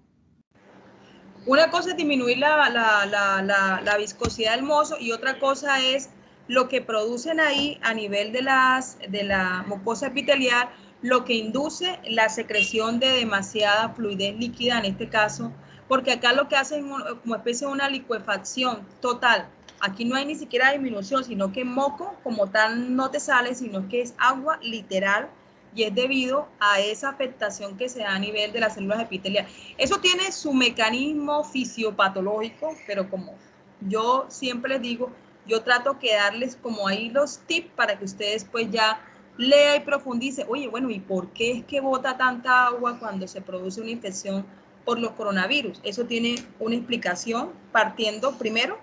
una cosa es disminuir la viscosidad del mozo y otra cosa es lo que producen ahí a nivel de la mucosa epitelial, lo que induce la secreción de demasiada fluidez líquida en este caso, porque acá lo que hacen como especie de una licuefacción total. Aquí no hay ni siquiera disminución, sino que moco como tal no te sale, sino que es agua literal y es debido a esa afectación que se da a nivel de las células epiteliales. Eso tiene su mecanismo fisiopatológico, pero como yo siempre les digo, yo trato que darles como ahí los tips para que ustedes pues ya lea y profundice, oye, bueno, ¿y por qué es que bota tanta agua cuando se produce una infección por los coronavirus? Eso tiene una explicación partiendo primero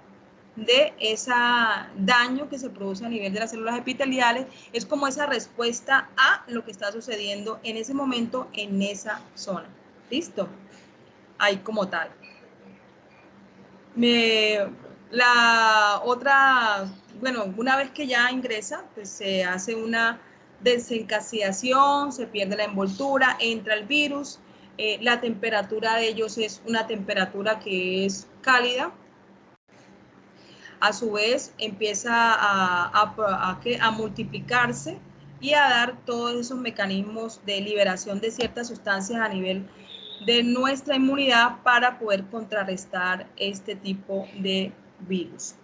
de ese daño que se produce a nivel de las células epiteliales, es como esa respuesta a lo que está sucediendo en ese momento en esa zona. ¿Listo? Ahí como tal. La otra, bueno, una vez que ya ingresa, pues se hace una desencasillación, se pierde la envoltura, entra el virus, la temperatura de ellos es una temperatura que es cálida. A su vez empieza a multiplicarse y a dar todos esos mecanismos de liberación de ciertas sustancias a nivel de nuestra inmunidad para poder contrarrestar este tipo de virus.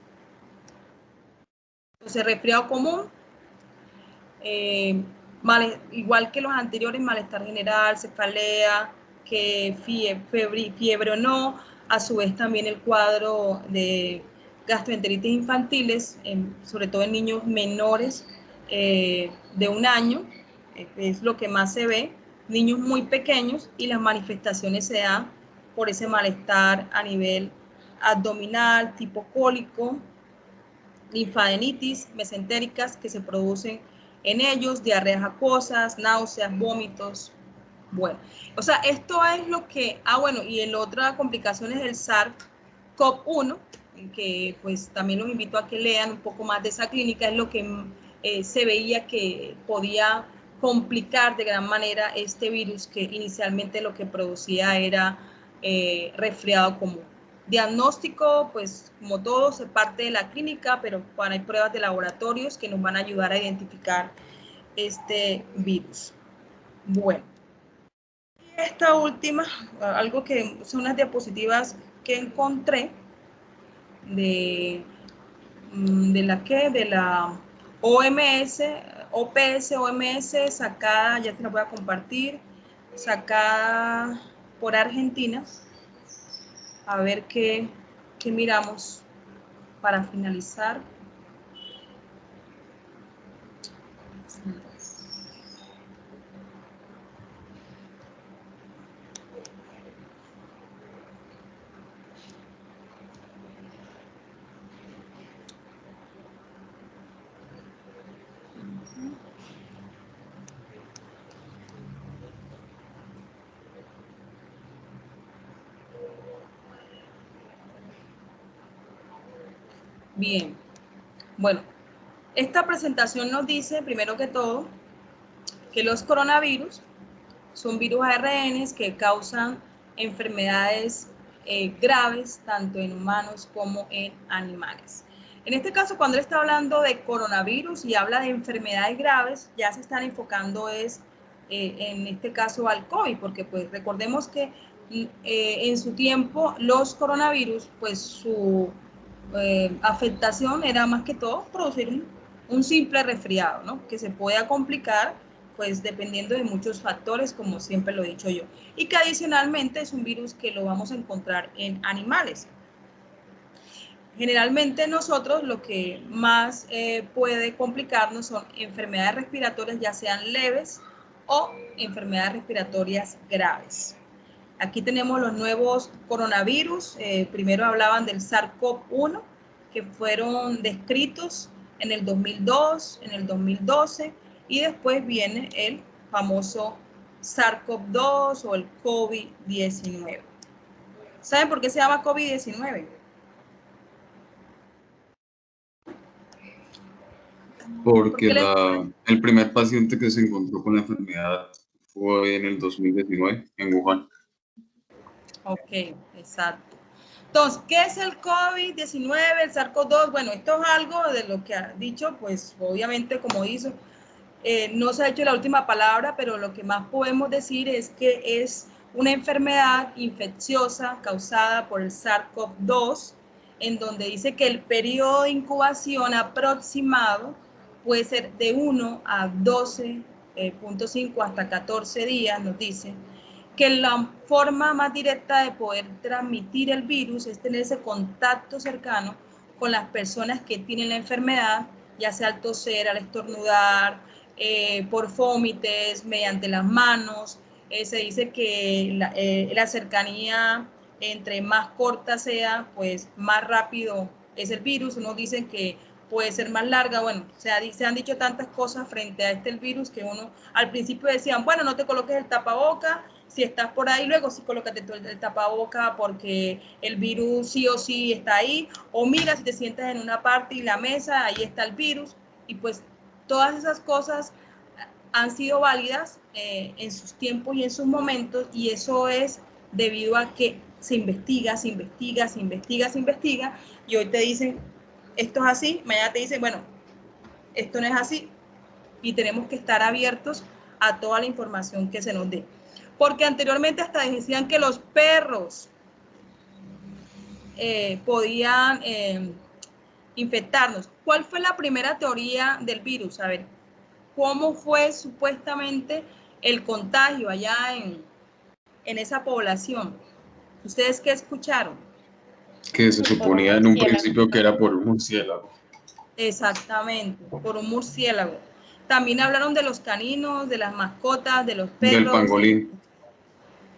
Entonces, resfriado común, igual que los anteriores, malestar general, cefalea, que fiebre o no, a su vez también el cuadro de gastroenteritis infantiles, sobre todo en niños menores de 1 año, es lo que más se ve, niños muy pequeños, y las manifestaciones se dan por ese malestar a nivel abdominal, tipo cólico, linfadenitis, mesentéricas que se producen en ellos, diarreas acuosas, náuseas, vómitos. Bueno, o sea, esto es lo que, bueno, y en otra complicación es el SARS-CoV-1, que pues también los invito a que lean un poco más de esa clínica, es lo que se veía que podía complicar de gran manera este virus, que inicialmente lo que producía era resfriado común. Diagnóstico, pues como todo, se parte de la clínica, pero hay pruebas de laboratorios que nos van a ayudar a identificar este virus. Bueno, esta última, algo que son unas diapositivas que encontré de la OMS, OMS, sacada, ya te la voy a compartir, sacada por Argentina. A ver qué miramos para finalizar. Bien, bueno, esta presentación nos dice, primero que todo, que los coronavirus son virus ARN que causan enfermedades graves, tanto en humanos como en animales. En este caso, cuando él está hablando de coronavirus y habla de enfermedades graves, ya se están enfocando en este caso al COVID, porque pues recordemos que en su tiempo los coronavirus, pues su afectación era más que todo producir un simple resfriado, ¿no? Que se pueda complicar, pues dependiendo de muchos factores, como siempre lo he dicho yo, y que adicionalmente es un virus que lo vamos a encontrar en animales. Generalmente nosotros lo que más puede complicarnos son enfermedades respiratorias, ya sean leves o enfermedades respiratorias graves. Aquí tenemos los nuevos coronavirus. Primero hablaban del SARS-CoV-1, que fueron descritos en el 2002, en el 2012, y después viene el famoso SARS-CoV-2 o el COVID-19. ¿Saben por qué se llama COVID-19? Porque el primer paciente que se encontró con la enfermedad fue en el 2019 en Wuhan. Ok, exacto. Entonces, ¿qué es el COVID-19, el SARS-CoV-2? Bueno, esto es algo de lo que ha dicho, pues obviamente, como dice, no se ha hecho la última palabra, pero lo que más podemos decir es que es una enfermedad infecciosa causada por el SARS-CoV-2, en donde dice que el periodo de incubación aproximado puede ser de 1 a 12.5 hasta 14 días, nos dice, que la forma más directa de poder transmitir el virus es tener ese contacto cercano con las personas que tienen la enfermedad, ya sea al toser, al estornudar, por vómites, mediante las manos. Se dice que la cercanía, entre más corta sea, pues más rápido es el virus. Unos dicen que puede ser más larga. Bueno, se han dicho tantas cosas frente a este virus que uno al principio decían, bueno, no te coloques el tapaboca, si estás por ahí, luego sí colócate el tapaboca porque el virus sí o sí está ahí, o mira, si te sientas en una parte y la mesa, ahí está el virus, y pues todas esas cosas han sido válidas en sus tiempos y en sus momentos, y eso es debido a que se investiga, y hoy te dicen, esto es así, mañana te dicen, bueno, esto no es así, y tenemos que estar abiertos a toda la información que se nos dé. Porque anteriormente hasta decían que los perros podían infectarnos. ¿Cuál fue la primera teoría del virus? A ver, ¿cómo fue supuestamente el contagio allá en esa población? ¿Ustedes qué escucharon? Que se suponía en un principio que era por un murciélago. Exactamente, por un murciélago. También hablaron de los caninos, de las mascotas, de los perros. Del pangolín.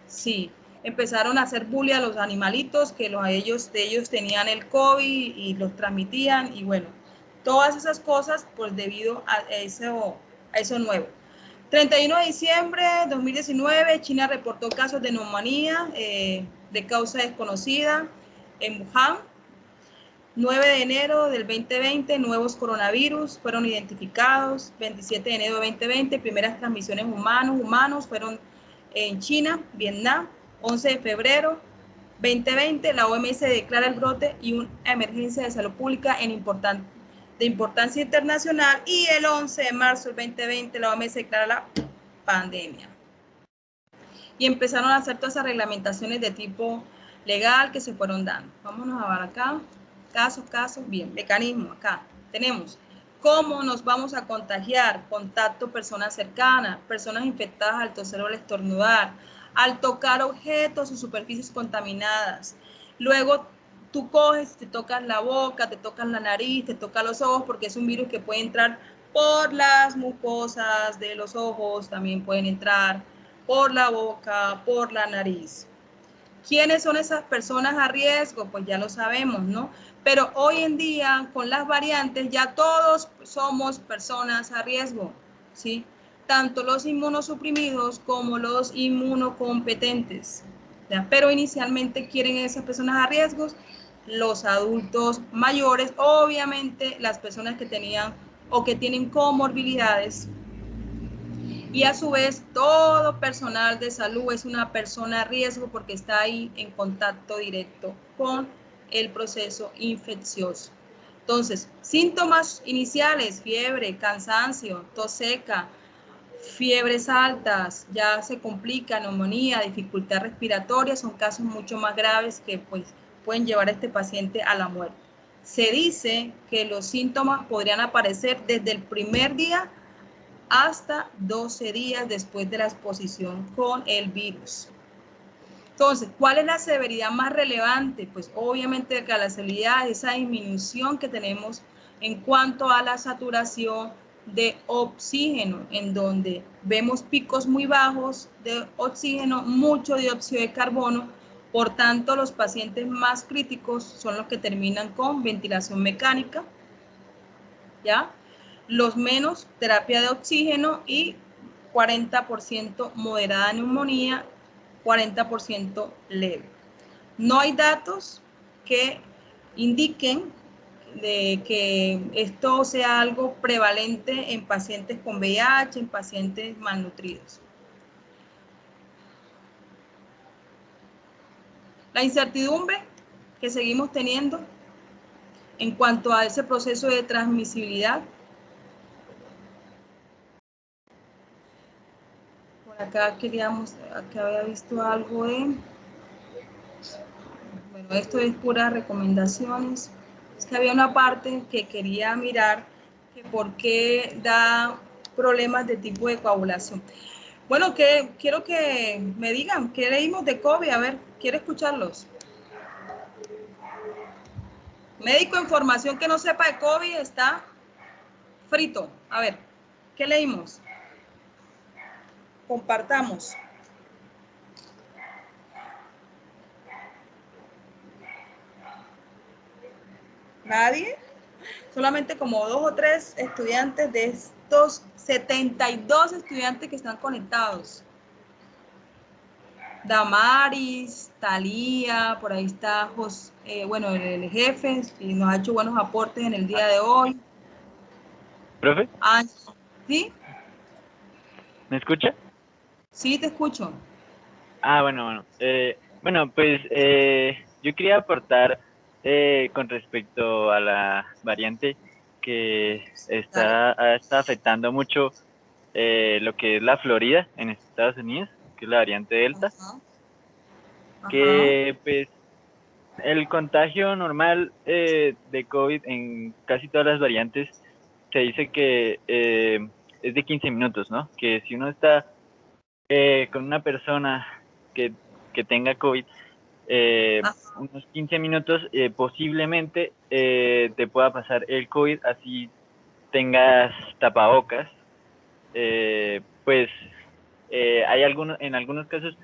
Sí, empezaron a hacer bullying a los animalitos, que ellos tenían el COVID y los transmitían, y bueno, todas esas cosas pues debido a eso nuevo. 31 de diciembre de 2019, China reportó casos de neumonía de causa desconocida en Wuhan. 9 de enero del 2020, nuevos coronavirus fueron identificados. 27 de enero de 2020, primeras transmisiones humanos fueron en China, Vietnam. 11 de febrero 2020, la OMS declara el brote y una emergencia de salud pública de importancia internacional. Y el 11 de marzo del 2020, la OMS declara la pandemia. Y empezaron a hacer todas esas reglamentaciones de tipo legal que se fueron dando. Vámonos a ver acá. Casos, bien, mecanismo, acá tenemos cómo nos vamos a contagiar: contacto, personas cercanas, personas infectadas al toser o al estornudar, al tocar objetos o superficies contaminadas. Luego tú coges, te tocas la boca, te tocas la nariz, te tocas los ojos, porque es un virus que puede entrar por las mucosas de los ojos, también pueden entrar por la boca, por la nariz. ¿Quiénes son esas personas a riesgo? Pues ya lo sabemos, ¿no? Pero hoy en día, con las variantes, ya todos somos personas a riesgo, ¿sí? Tanto los inmunosuprimidos como los inmunocompetentes, ¿ya? Pero inicialmente quieren esas personas a riesgo, los adultos mayores, obviamente las personas que tenían o que tienen comorbilidades, y a su vez todo personal de salud es una persona a riesgo porque está ahí en contacto directo con el proceso infeccioso. Entonces, síntomas iniciales: fiebre, cansancio, tos seca, fiebres altas, ya se complica, neumonía, dificultad respiratoria, son casos mucho más graves que pues pueden llevar a este paciente a la muerte. Se dice que los síntomas podrían aparecer desde el primer día hasta 12 días después de la exposición con el virus. Entonces, ¿cuál es la severidad más relevante? Pues obviamente que la severidad es esa disminución que tenemos en cuanto a la saturación de oxígeno, en donde vemos picos muy bajos de oxígeno, mucho dióxido de carbono. Por tanto, los pacientes más críticos son los que terminan con ventilación mecánica, ¿ya? Los menos, terapia de oxígeno, y 40% moderada neumonía, 40% leve. No hay datos que indiquen de que esto sea algo prevalente en pacientes con VIH, en pacientes malnutridos. La incertidumbre que seguimos teniendo en cuanto a ese proceso de transmisibilidad. Acá había visto algo de, bueno, esto es puras recomendaciones. Es que había una parte que quería mirar, que por qué da problemas de tipo de coagulación. Bueno, quiero que me digan, ¿qué leímos de COVID? A ver, quiero escucharlos. Médico en formación que no sepa de COVID está frito. A ver, ¿qué leímos? Compartamos. ¿Nadie? Solamente como 2 o 3 estudiantes de estos 72 estudiantes que están conectados. Damaris, Talía, por ahí está bueno, el jefe, y nos ha hecho buenos aportes en el día de hoy. ¿Profe? ¿Sí? ¿Me escucha? Sí, te escucho. Bueno. Bueno, pues yo quería aportar con respecto a la variante que está afectando mucho lo que es la Florida en Estados Unidos, que es la variante Delta. Ajá. Que pues el contagio normal de COVID en casi todas las variantes se dice que es de 15 minutos, ¿no? Que si uno está con una persona que tenga COVID, unos 15 minutos, posiblemente te pueda pasar el COVID, así tengas tapabocas. Pues hay en algunos casos,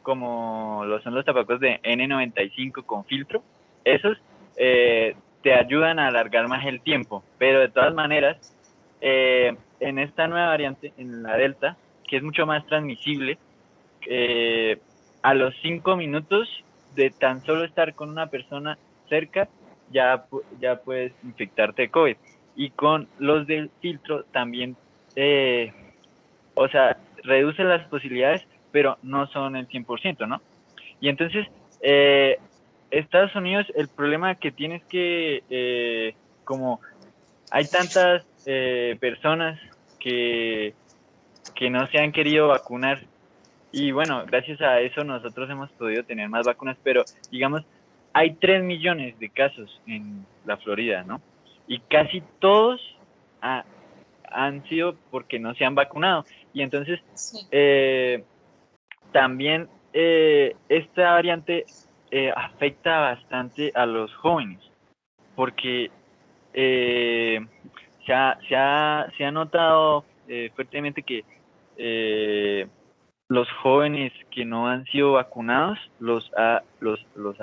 como lo son los tapabocas de N95 con filtro, esos te ayudan a alargar más el tiempo, pero de todas maneras, en esta nueva variante, en la Delta, que es mucho más transmisible, a los 5 minutos de tan solo estar con una persona cerca, ya puedes infectarte de COVID. Y con los del filtro también, o sea, reduce las posibilidades, pero no son el 100%, ¿no? Y entonces, Estados Unidos, el problema que tiene es que como hay tantas personas que no se han querido vacunar, y bueno, gracias a eso nosotros hemos podido tener más vacunas, pero digamos, hay 3 millones de casos en la Florida, ¿no? Y casi todos han sido porque no se han vacunado. Y entonces, también esta variante afecta bastante a los jóvenes, porque se ha notado fuertemente que los jóvenes que no han sido vacunados los ha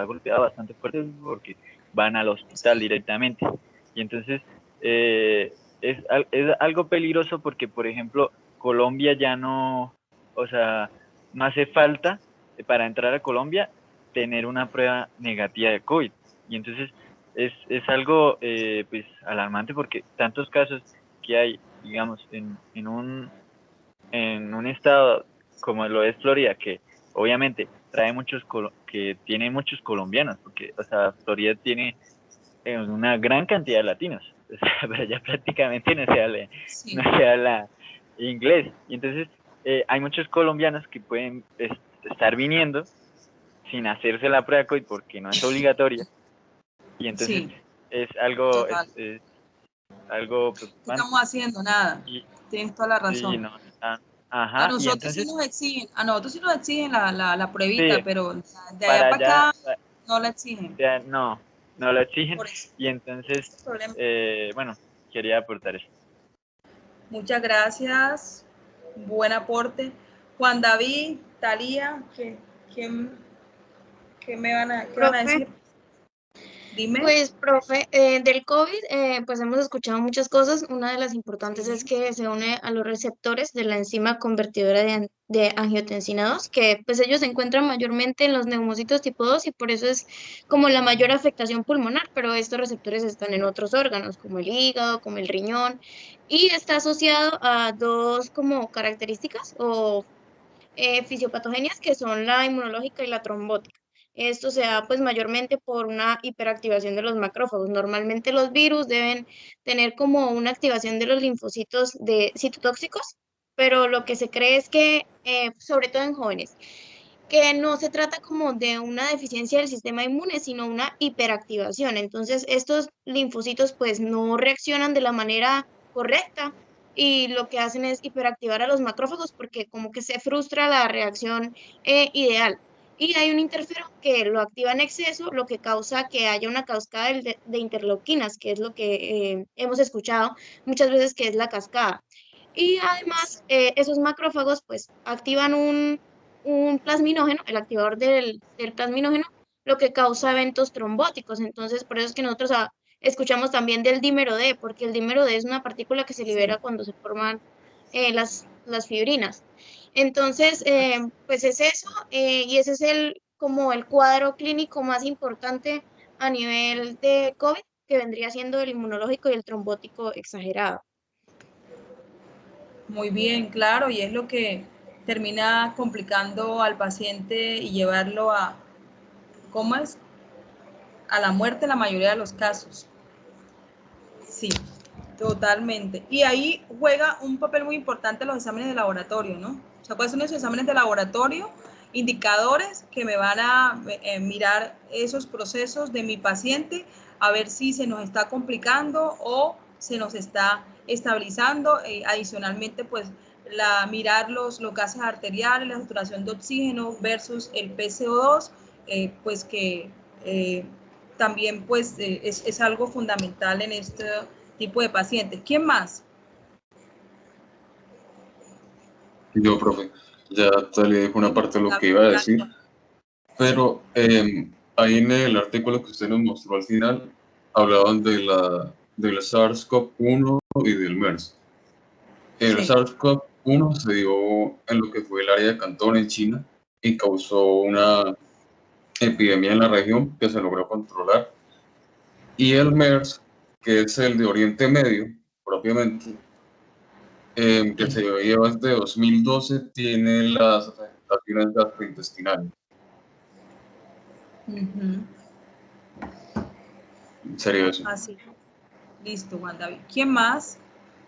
golpeado bastante fuerte porque van al hospital directamente. Y entonces es algo peligroso porque, por ejemplo, Colombia ya no, o sea, no hace falta para entrar a Colombia tener una prueba negativa de COVID. Y entonces es algo pues alarmante porque tantos casos que hay, digamos, en un estado como lo es Florida, que obviamente trae que tiene muchos colombianos, porque, o sea, Florida tiene una gran cantidad de latinos, o sea, pero ya prácticamente no se habla inglés, y entonces hay muchos colombianos que pueden estar viniendo sin hacerse la prueba COVID porque no es obligatoria, y entonces es algo algo preocupante. ¿Qué estamos haciendo? Nada. Tienes toda la razón. Sí, no, ajá, a nosotros sí nos exigen la pruebita, sí, pero de allá para acá no la exigen. No la exigen. Y entonces, bueno, quería aportar eso. Muchas gracias. Buen aporte. Juan David, Talía, ¿qué me van a decir? Dime. Pues, profe, del COVID, pues hemos escuchado muchas cosas. Una de las importantes es que se une a los receptores de la enzima convertidora de angiotensina 2, que pues ellos se encuentran mayormente en los neumocitos tipo 2 y por eso es como la mayor afectación pulmonar, pero estos receptores están en otros órganos, como el hígado, como el riñón, y está asociado a dos como características o fisiopatogenias que son la inmunológica y la trombótica. Esto se da pues mayormente por una hiperactivación de los macrófagos. Normalmente los virus deben tener como una activación de los linfocitos de citotóxicos, pero lo que se cree es que, sobre todo en jóvenes, que no se trata como de una deficiencia del sistema inmune, sino una hiperactivación. Entonces, estos linfocitos pues no reaccionan de la manera correcta y lo que hacen es hiperactivar a los macrófagos porque como que se frustra la reacción ideal. y hay un interferón que lo activa en exceso, lo que causa que haya una cascada de interleuquinas, que es lo que hemos escuchado muchas veces que es la cascada. Y además, esos macrófagos pues activan un plasminógeno, el activador del plasminógeno, lo que causa eventos trombóticos. Entonces, por eso es que nosotros escuchamos también del dímero D, porque el dímero D es una partícula que se libera Sí. cuando se forman las fibrinas. Entonces, pues es eso, y ese es como el cuadro clínico más importante a nivel de COVID, que vendría siendo el inmunológico y el trombótico exagerado. Muy bien, claro, y es lo que termina complicando al paciente y llevarlo a, ¿cómo es? A la muerte en la mayoría de los casos. Sí, totalmente. Y ahí juega un papel muy importante los exámenes de laboratorio, ¿no? O sea, ¿cuáles son esos exámenes de laboratorio? Indicadores que me van a mirar esos procesos de mi paciente, a ver si se nos está complicando o se nos está estabilizando. Adicionalmente, pues, mirar los gases arteriales, la saturación de oxígeno versus el PCO2, pues que también pues es algo fundamental en este tipo de pacientes. ¿Quién más? Yo, profe, ya te le dijo una parte de lo que iba a decir, pero ahí en el artículo que usted nos mostró al final, hablaban del SARS-CoV-1 y del MERS. El Sí. SARS-CoV-1 se dio en lo que fue el área de Cantón en China y causó una epidemia en la región que se logró controlar. Y el MERS, que es el de Oriente Medio, propiamente, que se lleva desde 2012, tiene las afectaciones gastrointestinales. Sería eso. Así. Listo, Juan David. ¿Quién más?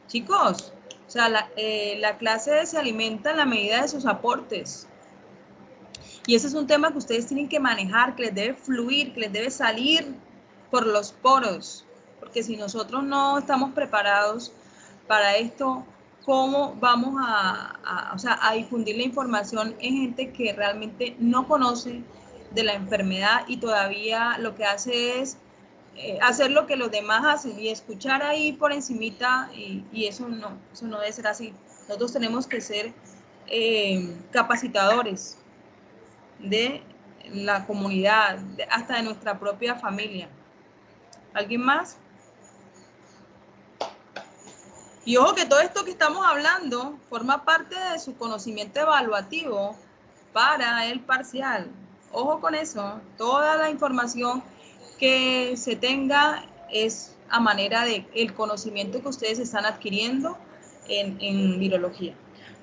Chicos, o sea, la clase se alimenta en la medida de sus aportes. Y ese es un tema que ustedes tienen que manejar, que les debe fluir, que les debe salir por los poros. Porque si nosotros no estamos preparados para esto, ¿cómo vamos o sea, a difundir la información en gente que realmente no conoce de la enfermedad y todavía lo que hace es hacer lo que los demás hacen y escuchar ahí por encimita y eso no debe ser así. Nosotros tenemos que ser capacitadores de la comunidad, hasta de nuestra propia familia. ¿Alguien más? Y ojo que todo esto que estamos hablando forma parte de su conocimiento evaluativo para el parcial. Ojo con eso, toda la información que se tenga es a manera de el conocimiento que ustedes están adquiriendo en virología.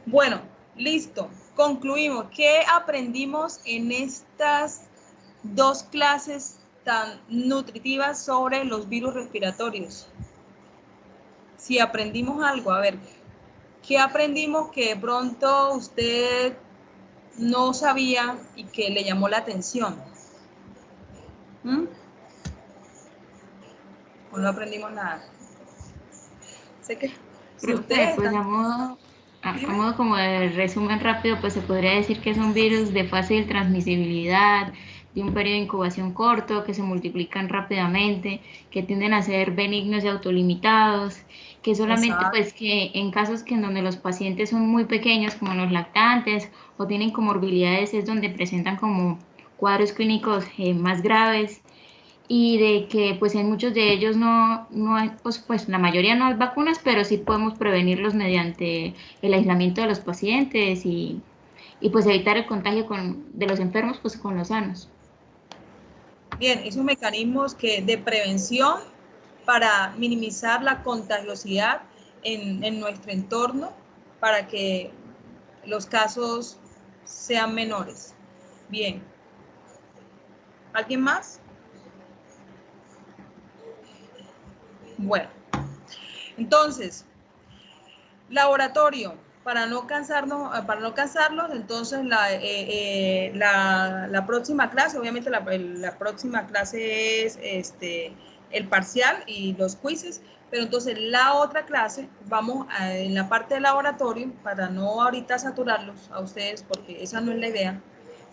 Bueno, listo, concluimos. ¿Qué aprendimos en estas dos clases tan nutritivas sobre los virus respiratorios? Si aprendimos algo, a ver, ¿qué aprendimos que de pronto usted no sabía y que le llamó la atención? ¿O no aprendimos nada? Sé que si ustedes Pues están... a modo como de resumen rápido, pues se podría decir que son virus de fácil transmisibilidad, de un periodo de incubación corto, que se multiplican rápidamente, que tienden a ser benignos y autolimitados, que solamente Exacto. pues que en casos que en donde los pacientes son muy pequeños, como los lactantes, o tienen comorbilidades, es donde presentan como cuadros clínicos más graves, y de que pues en muchos de ellos no hay, pues la mayoría no hay vacunas, pero sí podemos prevenirlos mediante el aislamiento de los pacientes y pues evitar el contagio de los enfermos pues con los sanos. Bien, esos mecanismos de prevención para minimizar la contagiosidad en nuestro entorno para que los casos sean menores. Bien. ¿Alguien más? Bueno, entonces, laboratorio, para no cansarlos, entonces la próxima clase, obviamente la próxima clase es el parcial y los quizzes, pero entonces la otra clase, vamos en la parte de laboratorio, para no ahorita saturarlos a ustedes, porque esa no es la idea,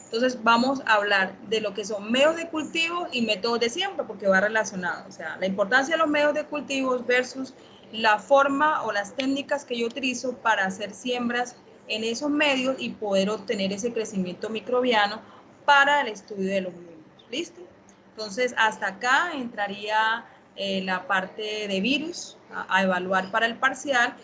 Entonces vamos a hablar de lo que son medios de cultivo y métodos de siembra, porque va relacionado. O sea, la importancia de los medios de cultivos versus la forma o las técnicas que yo utilizo para hacer siembras en esos medios y poder obtener ese crecimiento microbiano para el estudio de los mismos. ¿Listo? Entonces, hasta acá entraría la parte de virus a evaluar para el parcial.